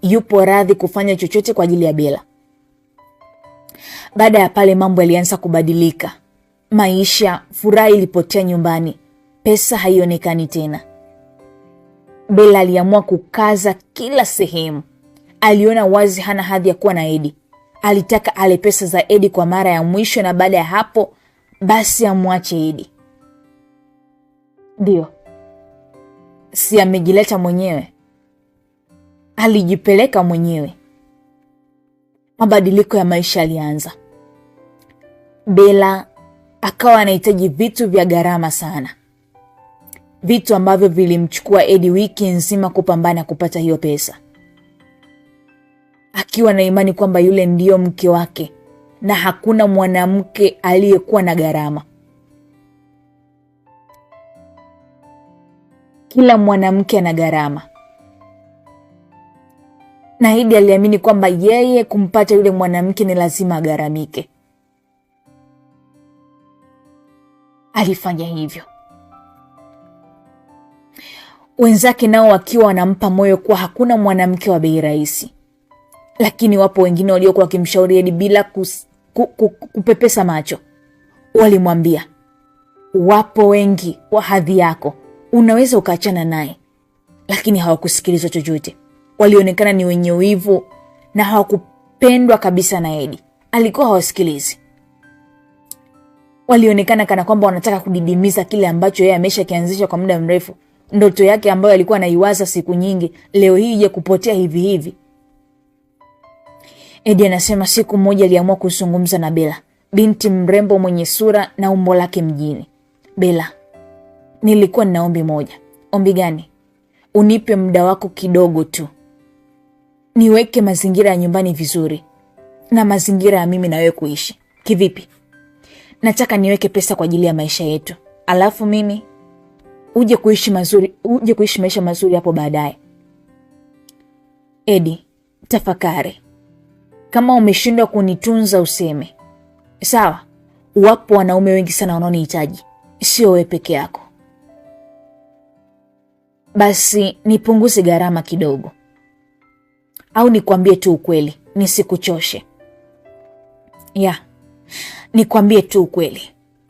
Yupo radhi kufanya chochote kwa ajili ya Bella. Baada ya pale mambo yalianza kubadilika. Maisha, furaha ilipotea nyumbani, pesa haionekani tena. Bella aliamua kukaza kila sehemu. Aliona wazi hana hadhi ya kuwa na Eddie. Alitaka ale pesa za Eddie kwa mara ya mwisho, na baada ya hapo basi amwache Eddie. Ndio, si amejileta mwenyewe, alijipeleka mwenyewe. Mabadiliko ya maisha alianza. Bella akawa anahitaji vitu vya gharama sana, vitu ambavyo vilimchukua Eddie wiki nzima kupambana kupata hiyo pesa, akiwa na imani kwamba yule ndio mke wake na hakuna mwanamke aliyekuwa na gharama. Kila mwanamke ana gharama, na Eddie aliamini kwamba yeye kumpata yule mwanamke ni lazima agharamike. Alifanya hivyo. Wenzake nao wakiwa wanampa moyo kuwa hakuna mwanamke wa bei rahisi, lakini wapo wengine waliokuwa wakimshauri Eddie bila kupepesa macho. Walimwambia, wapo wengi wa hadhi yako, unaweza ukaachana naye. Lakini hawakusikilizwa chochote. Walionekana ni wenye wivu na hawakupendwa kabisa na Eddie. Alikuwa hawasikilizi. Walionekana kana kwamba wanataka kudidimiza kile ambacho yeye ameshakianzisha kwa muda mrefu. Ndoto yake ambayo alikuwa anaiwaza siku nyingi, leo hii ije kupotea hivi hivi. Eddie anasema siku moja aliamua kuzungumza na Bella, binti mrembo mwenye sura na umbo lake mjini. Bella, nilikuwa nina ombi moja. Ombi gani? Unipe muda wako kidogo tu, niweke mazingira ya nyumbani vizuri na mazingira ya mimi na wewe kuishi. Kivipi? Nataka niweke pesa kwa ajili ya maisha yetu, alafu mimi uje kuishi maisha mazuri hapo baadaye. Eddie, tafakari. Kama umeshindwa kunitunza useme. Sawa, wapo wanaume wengi sana wanaonihitaji, sio wewe peke yako. Basi nipunguze gharama kidogo, au nikwambie tu ukweli nisikuchoshe. Nikwambie tu ukweli,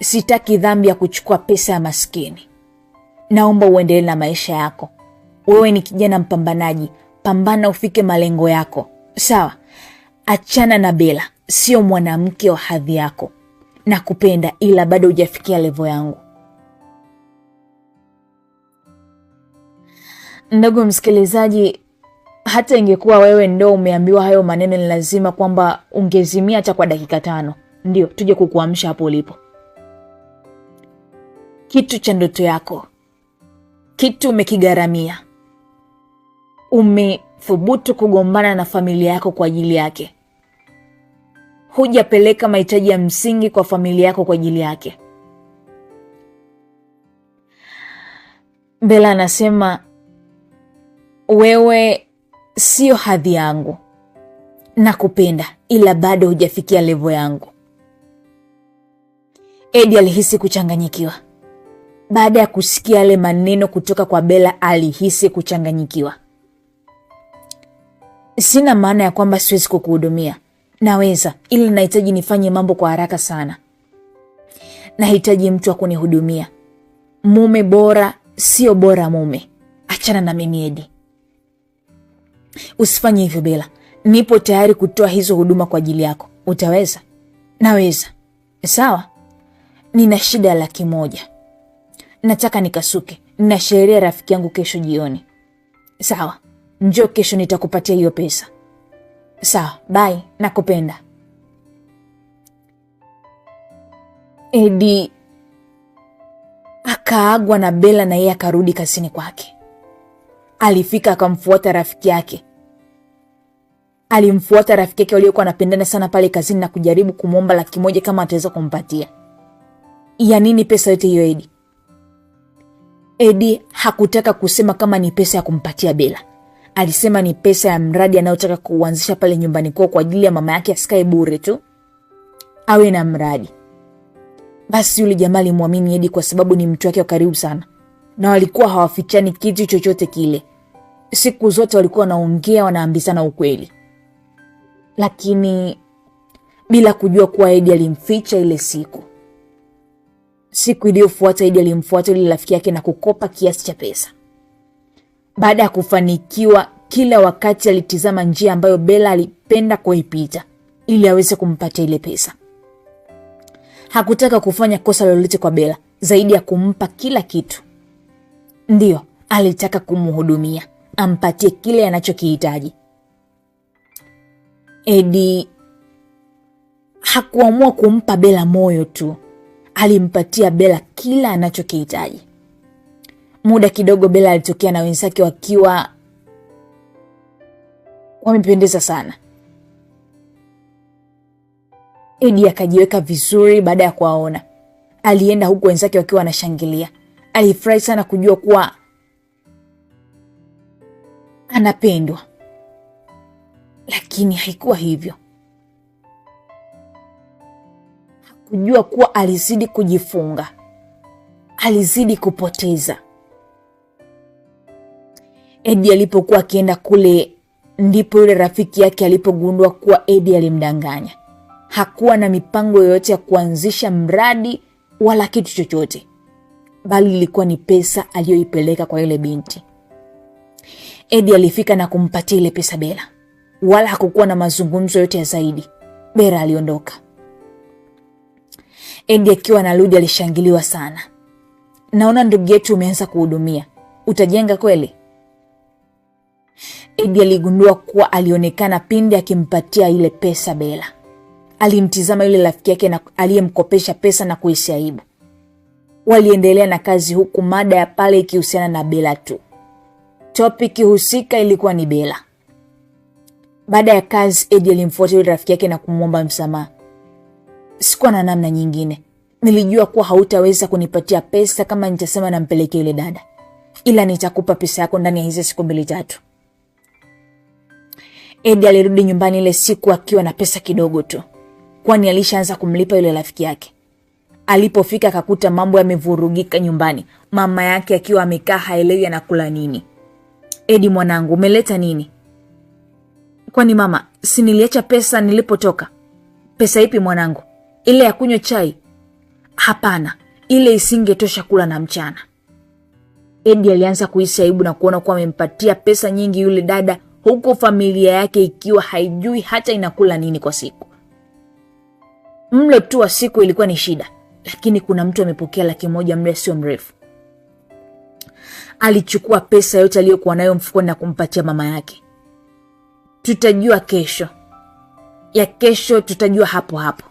sitaki dhambi ya kuchukua pesa ya maskini. Naomba uendelee na maisha yako. Wewe ni kijana mpambanaji, pambana ufike malengo yako. Sawa, achana na Bella, sio mwanamke wa hadhi yako. Nakupenda ila bado hujafikia level yangu. Ndugu msikilizaji, hata ingekuwa wewe ndo umeambiwa hayo maneno, ni lazima kwamba ungezimia hata kwa dakika 5. Ndio tuje kukuamsha hapo ulipo. Kitu cha ndoto yako, kitu umekigharamia, umethubutu kugombana na familia yako kwa ajili yake. Hujapeleka mahitaji ya msingi kwa familia yako kwa ajili yake. Bella anasema, wewe sio hadhi yangu. Nakupenda ila bado hujafikia level yangu. Eddie alihisi kuchanganyikiwa. Baada ya kusikia yale maneno kutoka kwa Bella, alihisi kuchanganyikiwa. Sina maana ya kwamba siwezi kukuhudumia. Naweza, ila nahitaji nifanye mambo kwa haraka sana. Nahitaji mtu wa kunihudumia. Mume bora sio bora mume. Achana na mimi Eddie. Usifanye hivyo Bella. Nipo tayari kutoa hizo huduma kwa ajili yako. Utaweza? Naweza. Sawa. Nina shida ya 100,000. Nataka nikasuke. Nina sherehe rafiki yangu kesho jioni. Sawa. Njoo kesho nitakupatia hiyo pesa. Sawa, bye, nakupenda. Eddie akaagwa na Bella na yeye akarudi kazini kwake. Alifika akamfuata rafiki yake. Alimfuata rafiki yake waliokuwa wanapendana sana pale kazini na kujaribu kumwomba 100,000 kama ataweza kumpatia. Ya nini pesa yote hiyo Eddie? Eddie hakutaka kusema kama ni pesa ya kumpatia Bella. Alisema ni pesa ya mradi anayotaka kuanzisha pale nyumbani kwao kwa ajili ya mama yake asikae bure tu, awe na mradi. Basi yule jamaa alimwamini Eddie kwa sababu ni mtu wake wa karibu sana, na walikuwa hawafichani kitu chochote kile. Siku zote walikuwa wanaongea, wanaambizana ukweli. Lakini bila kujua kuwa Eddie alimficha ile siku. Siku iliyofuata Edi alimfuata yule rafiki yake na kukopa kiasi cha pesa. Baada ya kufanikiwa, kila wakati alitizama njia ambayo Bella alipenda kuipita ili aweze kumpatia ile pesa. Hakutaka kufanya kosa lolote kwa Bella zaidi ya kumpa kila kitu. Ndio, alitaka kumhudumia, ampatie kile anachokihitaji. Edi hakuamua kumpa Bella moyo tu, alimpatia Bella kila anachokihitaji. Muda kidogo Bella alitokea na wenzake wakiwa wamependeza sana. Edi akajiweka vizuri baada ya kuwaona. Alienda huku wenzake wakiwa wanashangilia. Alifurahi sana kujua kuwa anapendwa. Lakini haikuwa hivyo. Hakujua kuwa alizidi kujifunga. Alizidi kupoteza. Edi alipokuwa akienda kule, ndipo yule rafiki yake alipogundua kuwa Edi alimdanganya. Hakuwa na mipango yoyote ya kuanzisha mradi wala kitu chochote, bali ilikuwa ni pesa aliyoipeleka kwa yule binti. Edi alifika na kumpatia ile pesa Bella. Wala hakukuwa na mazungumzo yote ya zaidi. Bella aliondoka. Edi akiwa anarudi alishangiliwa sana. Naona ndugu yetu umeanza kuhudumia. Utajenga kweli? Edi aligundua kuwa alionekana pindi akimpatia ile pesa Bella. Alimtizama yule rafiki yake na aliyemkopesha pesa na kuhisi aibu. Waliendelea na kazi huku mada ya pale ikihusiana na Bella tu. Topic husika ilikuwa ni Bella. Baada ya kazi Edi alimfuata yule rafiki yake na kumwomba msamaha. Sikuwa na namna nyingine. Nilijua kuwa hautaweza kunipatia pesa kama nitasema nampelekea yule dada. Ila nitakupa pesa yako ndani ya hizo siku 2-3. Edi alirudi nyumbani ile siku akiwa na pesa kidogo tu, kwani alishaanza kumlipa yule rafiki yake. Alipofika akakuta mambo yamevurugika nyumbani. Mama yake akiwa amekaa haelewi anakula nini. Edi, mwanangu, umeleta nini? Kwani mama, si niliacha pesa nilipotoka? Pesa ipi mwanangu? Ile ya kunywa chai? Hapana, ile isingetosha kula na mchana. Edi alianza kuhisi aibu na kuona kuwa amempatia pesa nyingi yule dada, huku familia yake ikiwa haijui hata inakula nini kwa siku. Mlo tu wa siku ilikuwa ni shida, lakini kuna mtu amepokea 100,000 muda sio mrefu. Alichukua pesa yote aliyokuwa nayo mfukoni na kumpatia mama yake. Tutajua kesho. Ya kesho tutajua hapo hapo,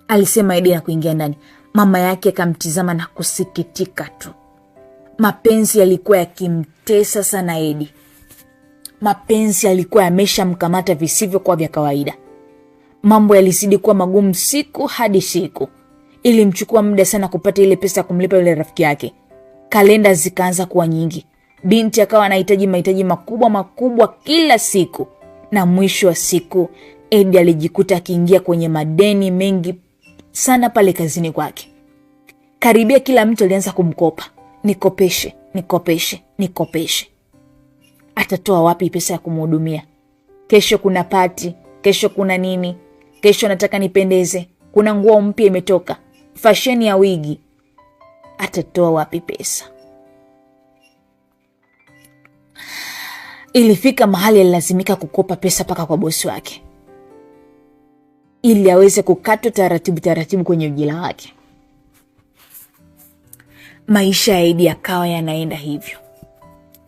alisema Edi na kuingia ndani. Mama yake akamtizama na kusikitika tu. Mapenzi yalikuwa yakimtesa sana Edi. Mapenzi yalikuwa yameshamkamata visivyo kwa vya kawaida. Mambo yalizidi kuwa magumu siku hadi siku. Ilimchukua muda sana kupata ile pesa kumlipa yule rafiki yake. Kalenda zikaanza kuwa nyingi. Binti akawa anahitaji mahitaji makubwa kila siku. Na mwisho wa siku Edi alijikuta akiingia kwenye madeni mengi sana pale kazini kwake. Karibia kila mtu alianza kumkopa. Nikopeshe. Atatoa wapi pesa ya kumhudumia? Kesho kuna pati, kesho kuna nini, kesho nataka nipendeze, kuna nguo mpya imetoka, fashion ya wigi. Atatoa wapi pesa? Ilifika mahali alilazimika kukopa pesa paka kwa bosi wake, ili aweze kukatwa taratibu kwenye ujira wake. Maisha ya Edi yakawa yanaenda hivyo,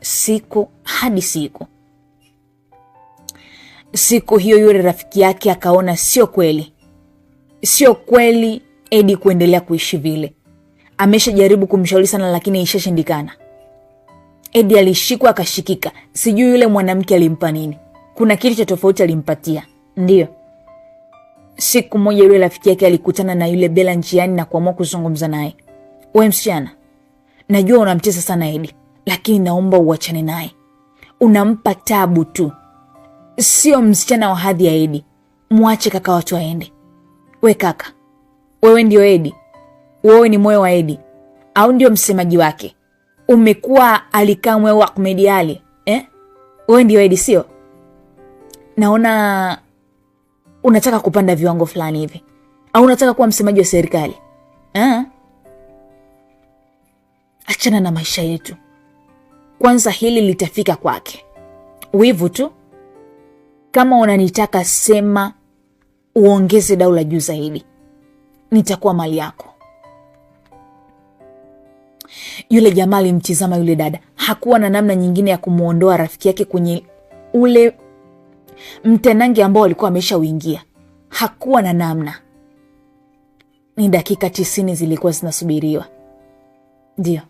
siku hadi siku. Siku hiyo yule rafiki yake akaona sio kweli Edi kuendelea kuishi vile. Ameshajaribu kumshauri sana lakini ishashindikana. Edi alishikwa akashikika. Sijui yule mwanamke alimpa nini. Kuna kitu cha tofauti alimpatia. Ndio. Siku moja yule rafiki yake alikutana na yule Bella njiani na kuamua kuzungumza naye. Wewe msichana, najua unamtesa sana Edi, lakini naomba uachane naye. Unampa tabu tu. Sio msichana wa hadhi ya Edi. Muache kaka watu waende. We kaka, wewe ndio Edi? Wewe ni moyo wa Edi au ndio msemaji wake? Umekuwa Alikamwe wa Ahmed Ali, Wewe ndio Edi sio? Naona unataka kupanda viwango fulani hivi. Au unataka kuwa msemaji wa serikali? achana na maisha yetu. Kwanza hili litafika kwake. Wivu tu. Kama unanitaka sema, uongeze dau la juu zaidi. Nitakuwa mali yako. Yule jamaa alimtizama yule dada. Hakuwa na namna nyingine ya kumuondoa rafiki yake kwenye ule mtenange ambao alikuwa ameshauingia. Hakuwa na namna. Ni dakika 90 zilikuwa zinasubiriwa. Ndio.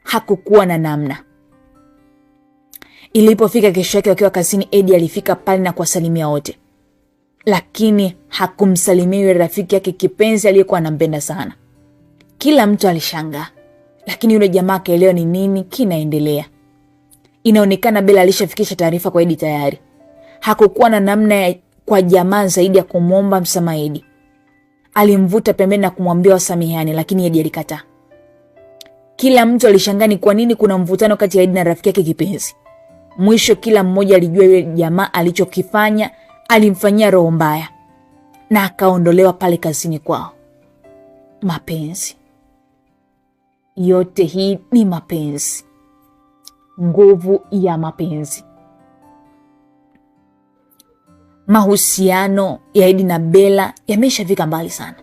Hakukuwa na namna. Ilipofika kesho yake wakiwa kazini, Eddie alifika pale na kuwasalimia wote. Lakini hakumsalimia yule rafiki yake kipenzi aliyekuwa anampenda sana. Kila mtu alishangaa. Lakini yule jamaa akaelewa ni nini kinaendelea. Inaonekana Bella alishafikisha taarifa kwa Eddie tayari. Hakukuwa na namna kwa jamaa zaidi ya kumwomba msamaha Eddie. Alimvuta pembeni na kumwambia wasameheane, lakini Eddie alikataa. Kila mtu alishangaa ni kwa nini kuna mvutano kati ya Eddie na rafiki yake kipenzi. Mwisho kila mmoja alijua yule jamaa alichokifanya alimfanyia roho mbaya na akaondolewa pale kazini kwao. Mapenzi. Yote hii ni mapenzi. Nguvu ya mapenzi. Mahusiano ya Eddie na Bella yameshafika mbali sana.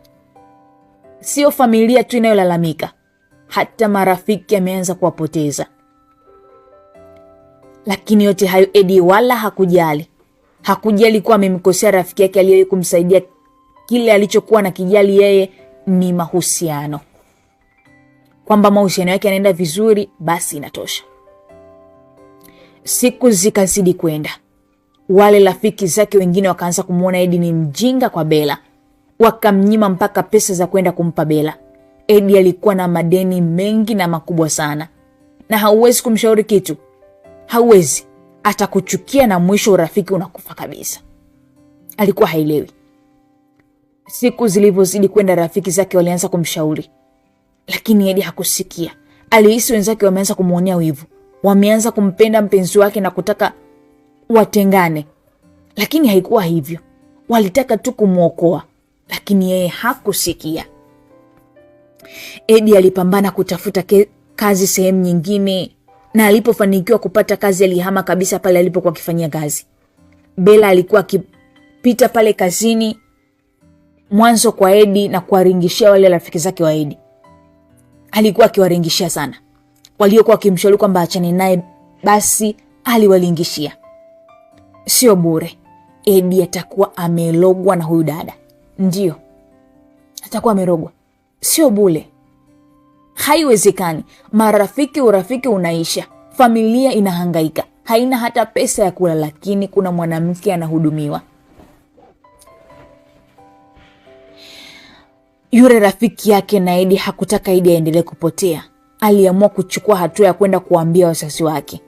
Sio familia tu inayolalamika, hata marafiki yameanza kuwapoteza. Lakini yote hayo Eddie wala hakujali. Hakujali kuwa amemkosea rafiki yake aliyewahi kumsaidia. Kile alichokuwa na kijali yeye ni mahusiano. Kwamba mahusiano yake yanaenda vizuri, basi inatosha. Siku zikazidi kwenda. Wale rafiki zake wengine wakaanza kumuona Eddie ni mjinga kwa Bella. Wakamnyima mpaka pesa za kwenda kumpa Bella. Eddie alikuwa na madeni mengi na makubwa sana. Na hauwezi kumshauri kitu. Hauwezi. Atakuchukia na mwisho urafiki unakufa kabisa. Alikuwa haielewi. Siku zilivyozidi kwenda, rafiki zake walianza kumshauri. Lakini Eddie hakusikia. Alihisi wenzake wameanza kumuonea wivu. Wameanza kumpenda mpenzi wake na kutaka watengane. Lakini haikuwa hivyo. Walitaka tu kumuokoa. Lakini yeye hakusikia. Eddie alipambana kutafuta kazi sehemu nyingine, na alipofanikiwa kupata kazi alihama kabisa pale alipokuwa akifanyia kazi. Bella alikuwa akipita pale kazini mwanzo kwa Eddie na kuwaringishia wale rafiki zake wa Eddie. Alikuwa akiwaringishia sana. Waliokuwa wakimshauri kwamba achane naye, basi aliwalingishia. Sio bure. Eddie atakuwa amelogwa na huyu dada. Ndio. Atakuwa amerogwa. Sio bure. Haiwezekani. Urafiki unaisha. Familia inahangaika. Haina hata pesa ya kula, lakini kuna mwanamke anahudumiwa. Yule rafiki yake na Eddie hakutaka Eddie aendelee kupotea. Aliamua kuchukua hatua ya kwenda kuambia wazazi wake.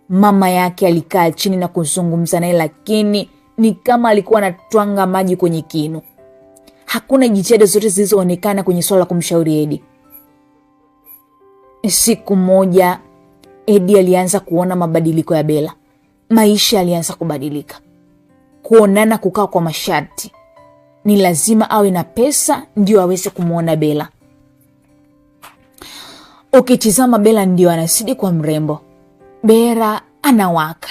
Mama yake alikaa chini na kuzungumza naye, lakini ni kama alikuwa anatwanga maji kwenye kinu. Hakuna jitihada zote zilizoonekana kwenye swala kumshauri Eddie. Siku moja Eddie alianza kuona mabadiliko ya Bella. Maisha alianza kubadilika. Kuonana kukaa kwa masharti. Ni lazima awe na pesa ndio aweze kumuona Bella. Ukitizama Bella ndio anazidi kwa mrembo. Bella anawaka.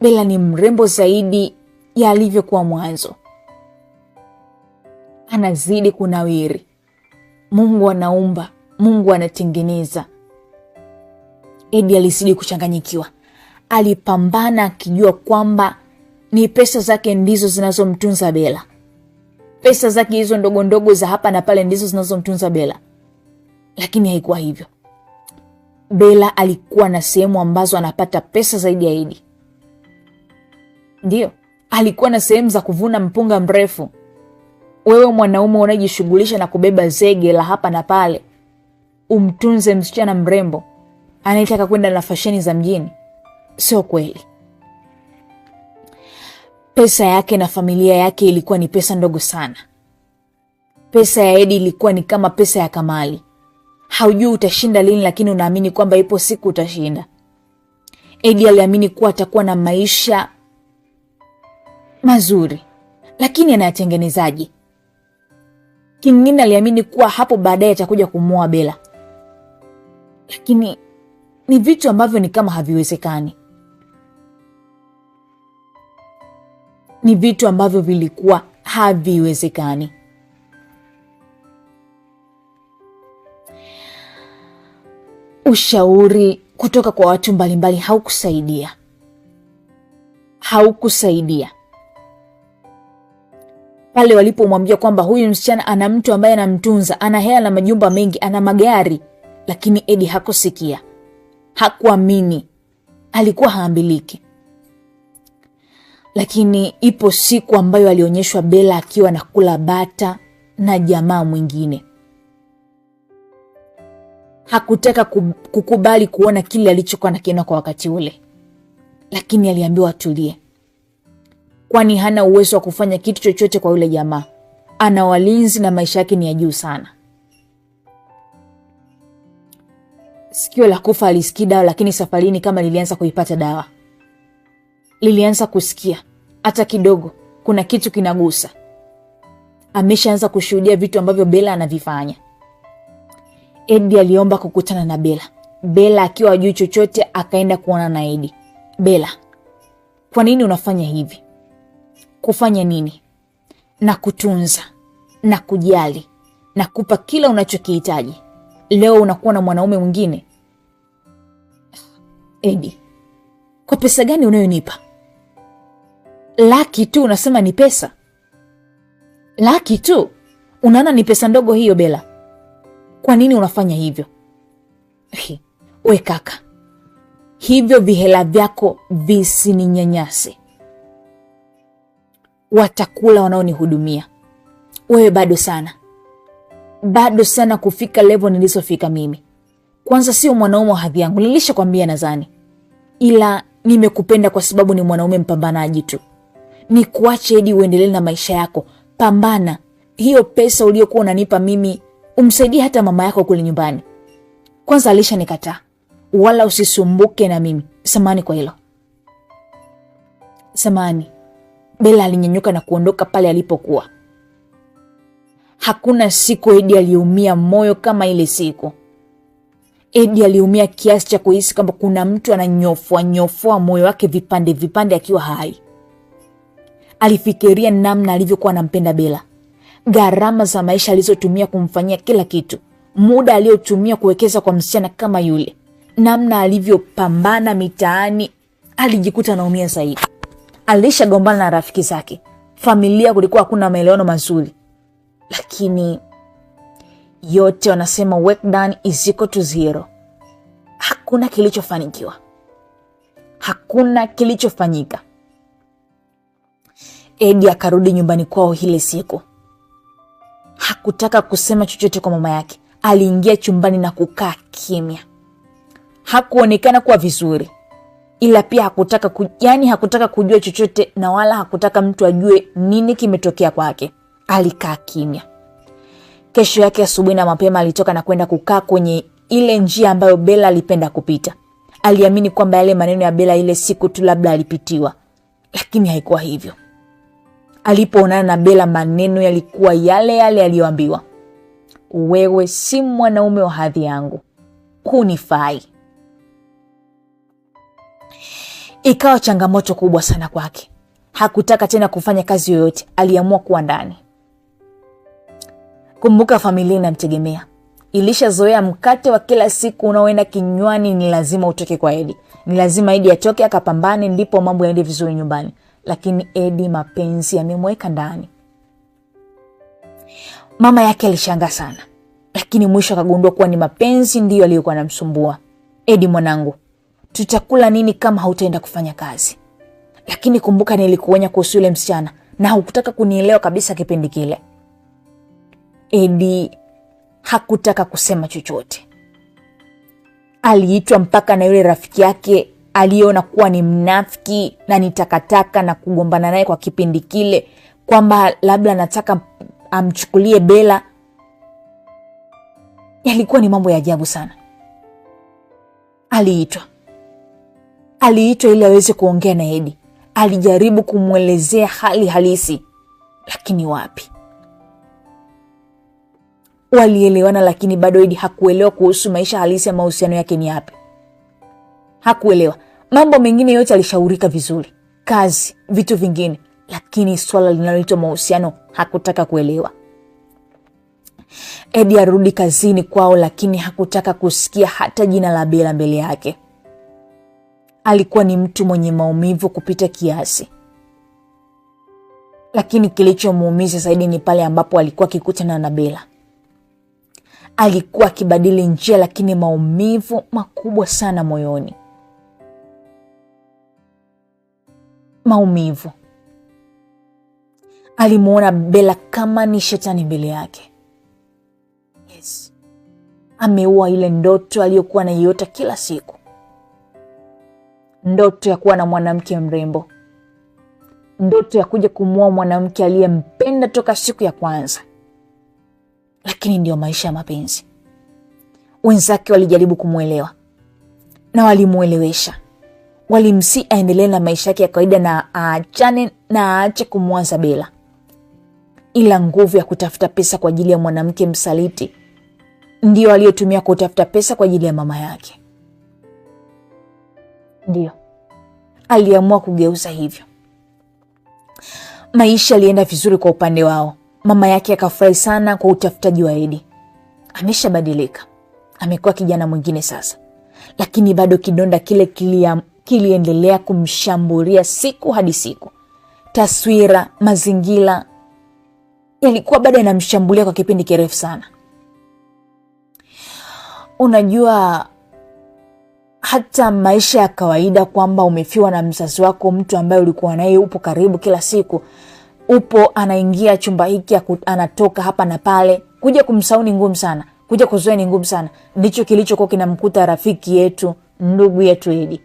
Bella ni mrembo zaidi ya alivyokuwa mwanzo. Anazidi kunawiri. Mungu anaumba, Mungu anatengeneza. Eddie alizidi kuchanganyikiwa. Alipambana akijua kwamba ni pesa zake ndizo zinazomtunza Bella. Pesa zake hizo ndogo ndogo za hapa na pale ndizo zinazomtunza Bella. Lakini haikuwa hivyo. Bella alikuwa na sehemu ambazo anapata pesa zaidi ya Eddie. Ndio, alikuwa na sehemu za kuvuna mpunga mrefu. Wewe mwanaume unajishughulisha na kubeba zege la hapa na pale, umtunze msichana mrembo anayetaka kwenda na fasheni za mjini? Sio kweli. Pesa yake na familia yake ilikuwa ni pesa ndogo sana. Pesa ya Eddie ilikuwa ni kama pesa ya Kamali. Haujui utashinda lini, lakini unaamini kwamba ipo siku utashinda. Eddie aliamini kuwa atakuwa na maisha mazuri, lakini anayatengenezaje? Kingine aliamini kuwa hapo baadaye atakuja kumuoa Bella. lakini ni vitu ambavyo ni kama haviwezekani. Ni vitu ambavyo vilikuwa haviwezekani. Ushauri kutoka kwa watu mbalimbali haukusaidia. Pale walipomwambia kwamba huyu msichana ana mtu ambaye anamtunza, ana hela na majumba mengi, ana magari, lakini Eddie hakusikia, hakuamini, alikuwa haambiliki. Lakini ipo siku ambayo alionyeshwa Bella akiwa anakula bata na jamaa mwingine. Hakutaka kukubali kuona kile alichokuwa nakiona kwa wakati ule, lakini aliambiwa atulie, kwani hana uwezo wa kufanya kitu chochote kwa yule jamaa. Ana walinzi na maisha yake ni ya juu sana. Sikio la kufa alisikii dawa, lakini safarini kama lilianza kuipata dawa. Lilianza kusikia hata kidogo kuna kitu kinagusa. Ameshaanza kushuhudia vitu ambavyo Bella anavifanya. Eddie aliomba kukutana na Bella. Bella akiwa hajui chochote akaenda kuona na Eddie. Bella, kwa nini unafanya hivi? Kufanya nini? Na kutunza, na kujali, na kupa kila unachokihitaji. Leo unakuwa na mwanaume mwingine. Eddie, kwa pesa gani unayonipa? Laki tu unasema ni pesa? Laki tu? Unaona ni pesa ndogo hiyo Bella? Kwa nini unafanya hivyo? We kaka, hivyo vihela vyako visininyanyase. Watakula wanaonihudumia. Wewe bado sana kufika level nilizofika mimi. Kwanza sio mwanaume wa hadhi yangu, nilishakwambia nadhani. Ila nimekupenda kwa sababu ni mwanaume mpambanaji tu. Ni kuache Eddie uendelee na maisha yako. Pambana. Hiyo pesa uliyokuwa unanipa mimi umsaidie hata mama yako kule nyumbani. Kwanza alishanikataa. Wala usisumbuke na mimi. Samahani kwa hilo. Samahani. Bella alinyanyuka na kuondoka pale alipokuwa. Hakuna siku Eddie aliumia moyo kama ile siku. Eddie aliumia kiasi cha kuhisi kwamba kuna mtu ananyofoa moyo wake vipande vipande akiwa hai. Alifikiria namna alivyokuwa anampenda Bella. Gharama za maisha alizotumia kumfanyia kila kitu. Muda aliotumia kuwekeza kwa msichana kama yule. Namna alivyopambana mitaani, alijikuta anaumia zaidi. Alishagombana na rafiki zake. Familia kulikuwa hakuna maelewano mazuri. Lakini yote wanasema work done is equal to zero. Hakuna kilichofanikiwa. Hakuna kilichofanyika. Eddie akarudi nyumbani kwao ile siku. Hakutaka kusema chochote kwa mama yake. Aliingia chumbani na kukaa kimya. Hakuonekana kuwa vizuri. Ila pia hakutaka kujua chochote na wala hakutaka mtu ajue nini kimetokea kwake. Alikaa kimya. Kesho yake asubuhi na mapema alitoka na kwenda kukaa kwenye ile njia ambayo Bella alipenda kupita. Aliamini kwamba yale maneno ya Bella ile siku tu labda alipitiwa. Lakini haikuwa hivyo. Alipoonana na Bella maneno yalikuwa yale aliyoambiwa. Wewe si mwanaume wa hadhi yangu. Hunifai. Ikawa changamoto kubwa sana kwake. Hakutaka tena kufanya kazi yoyote. Aliamua kuwa ndani. Kumbuka familia inamtegemea. Ilishazoea mkate wa kila siku unaoenda kinywani ni lazima utoke kwa Eddie. Ni lazima Eddie atoke akapambane ndipo mambo yaende vizuri nyumbani. Lakini Eddie mapenzi yamemweka ndani. Mama yake alishangaa sana. Lakini mwisho akagundua kuwa ni mapenzi ndiyo aliyokuwa yanamsumbua. Eddie mwanangu, tutakula nini kama hautaenda kufanya kazi? Lakini kumbuka nilikuonya kuhusu yule msichana na hukutaka kunielewa kabisa kipindi kile. Eddie hakutaka kusema chochote. Aliitwa mpaka na yule rafiki yake aliona kuwa ni mnafiki na ni takataka na kugombana naye kwa kipindi kile kwamba labda anataka amchukulie Bella. Yalikuwa ni mambo ya ajabu sana. Aliitwa ili aweze kuongea na Eddie. Alijaribu kumwelezea hali halisi, lakini wapi. Walielewana, lakini bado Eddie hakuelewa kuhusu maisha halisi ya mahusiano yake ni yapi. Hakuelewa. Mambo mengine yote alishaurika vizuri, kazi, vitu vingine, lakini swala linaloitwa mahusiano hakutaka kuelewa. Eddie arudi kazini kwao, lakini hakutaka kusikia hata jina la Bella mbele yake. Alikuwa ni mtu mwenye maumivu kupita kiasi. Lakini kilichomuumiza zaidi ni pale ambapo alikuwa akikutana na Bella. Alikuwa akibadili njia, lakini maumivu makubwa sana moyoni. Maumivu. Alimuona Bella kama ni shetani mbele yake. Yes. Ameua ile ndoto aliyokuwa anaiota kila siku. Ndoto ya kuwa na mwanamke mrembo. Ndoto ya kuja kumuoa mwanamke aliyempenda toka siku ya kwanza. Lakini ndio maisha ya mapenzi. Wenzake walijaribu kumuelewa na walimuelewesha. Walimsi aendelee na maisha yake ya kawaida na aachane na aache kumwaza Bella. Ila nguvu ya kutafuta pesa kwa ajili ya mwanamke msaliti ndio aliyotumia kutafuta pesa kwa ajili ya mama yake. Ndio aliamua kugeuza hivyo. Maisha yalienda vizuri kwa upande wao. Mama yake akafurahi sana kwa utafutaji wa Eddie. Ameshabadilika. Amekuwa kijana mwingine sasa. Lakini bado kidonda kile kiliendelea kumshambulia siku hadi siku. Taswira, mazingira yalikuwa bado yanamshambulia kwa kipindi kirefu sana. Unajua, hata maisha ya kawaida kwamba umefiwa na mzazi wako, mtu ambaye ulikuwa naye upo karibu kila siku, upo anaingia chumba hiki, anatoka hapa na pale, kuja kumsahau ni ngumu sana, kuja kuzoea ni ngumu sana. Ndicho kilichokuwa kinamkuta rafiki yetu, ndugu yetu Eddie.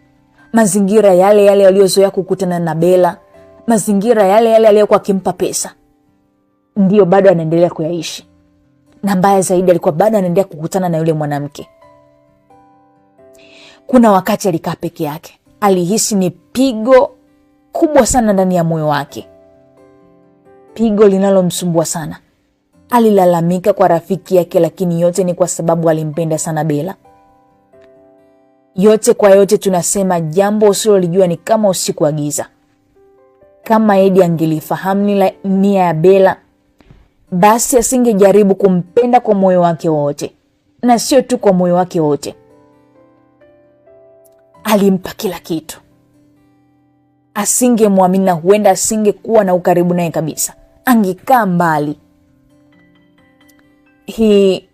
Mazingira yale yale aliyozoea kukutana na Bella, mazingira yale yale aliyokuwa akimpa pesa, ndio bado anaendelea kuyaishi. Na mbaya zaidi, alikuwa bado anaendelea kukutana na yule mwanamke. Kuna wakati alikaa peke yake. Alihisi ni pigo kubwa sana ndani ya moyo wake. Pigo linalomsumbua sana. Alilalamika kwa rafiki yake, lakini yote ni kwa sababu alimpenda sana Bella. Yote kwa yote tunasema jambo usilolijua ni kama usiku wa giza. Kama Eddie angelifahamu nia ya Bella, basi asingejaribu kumpenda kwa moyo wake wote. Na sio tu kwa moyo wake wote. Alimpa kila kitu. Asingemwamini na huenda asingekuwa na ukaribu naye kabisa. Angekaa mbali. Hii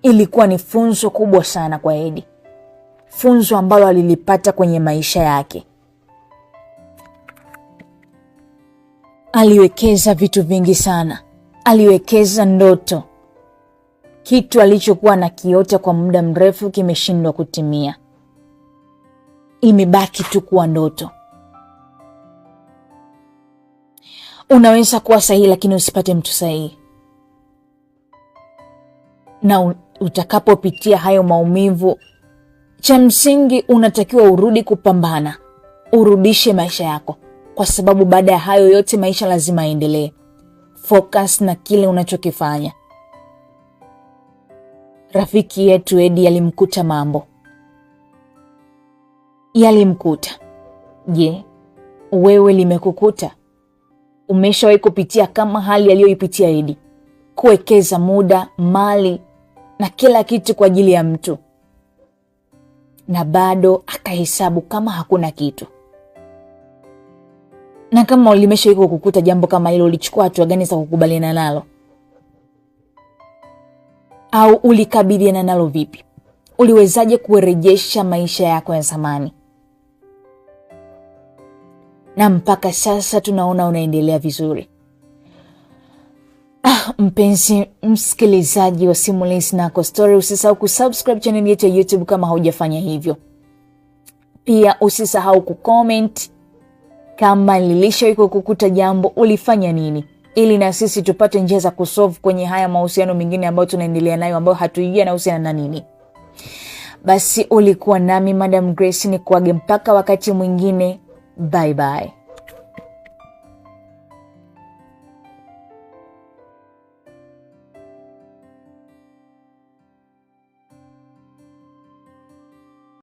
ilikuwa ni funzo kubwa sana kwa Eddie. Funzo ambalo alilipata kwenye maisha yake. Aliwekeza vitu vingi sana. Aliwekeza ndoto. Kitu alichokuwa na kiota kwa muda mrefu kimeshindwa kutimia. Imebaki tu kuwa ndoto. Unaweza kuwa sahihi lakini usipate mtu sahihi. Na utakapopitia hayo maumivu, cha msingi unatakiwa urudi kupambana. Urudishe maisha yako. Kwa sababu baada ya hayo yote maisha lazima yaendelee. Focus na kile unachokifanya. Rafiki yetu Eddie alimkuta mambo. Yalimkuta. Je, wewe limekukuta? Umeshawahi kupitia kama hali aliyoipitia Eddie? Kuwekeza muda, mali na kila kitu kwa ajili ya mtu, na bado akahesabu kama hakuna kitu. Na kama ulimeshawahi kukukuta jambo kama hilo, ulichukua hatua gani za kukubaliana nalo? Au ulikabiliana nalo vipi? Uliwezaje kurejesha maisha yako ya zamani? Na mpaka sasa tunaona unaendelea vizuri. Mpenzi msikilizaji wa Simulizi Nako Story, usisahau kusubscribe channel yetu ya YouTube kama haujafanya hivyo. Pia usisahau kucomment kama lilishawahi kukukuta jambo, ulifanya nini, ili na sisi tupate njia za kusolve kwenye haya mahusiano mengine ambayo tunaendelea nayo, ambayo hatujui yanahusiana na nini. Basi ulikuwa nami Madam Grace, ni kuage mpaka wakati mwingine. Bye bye.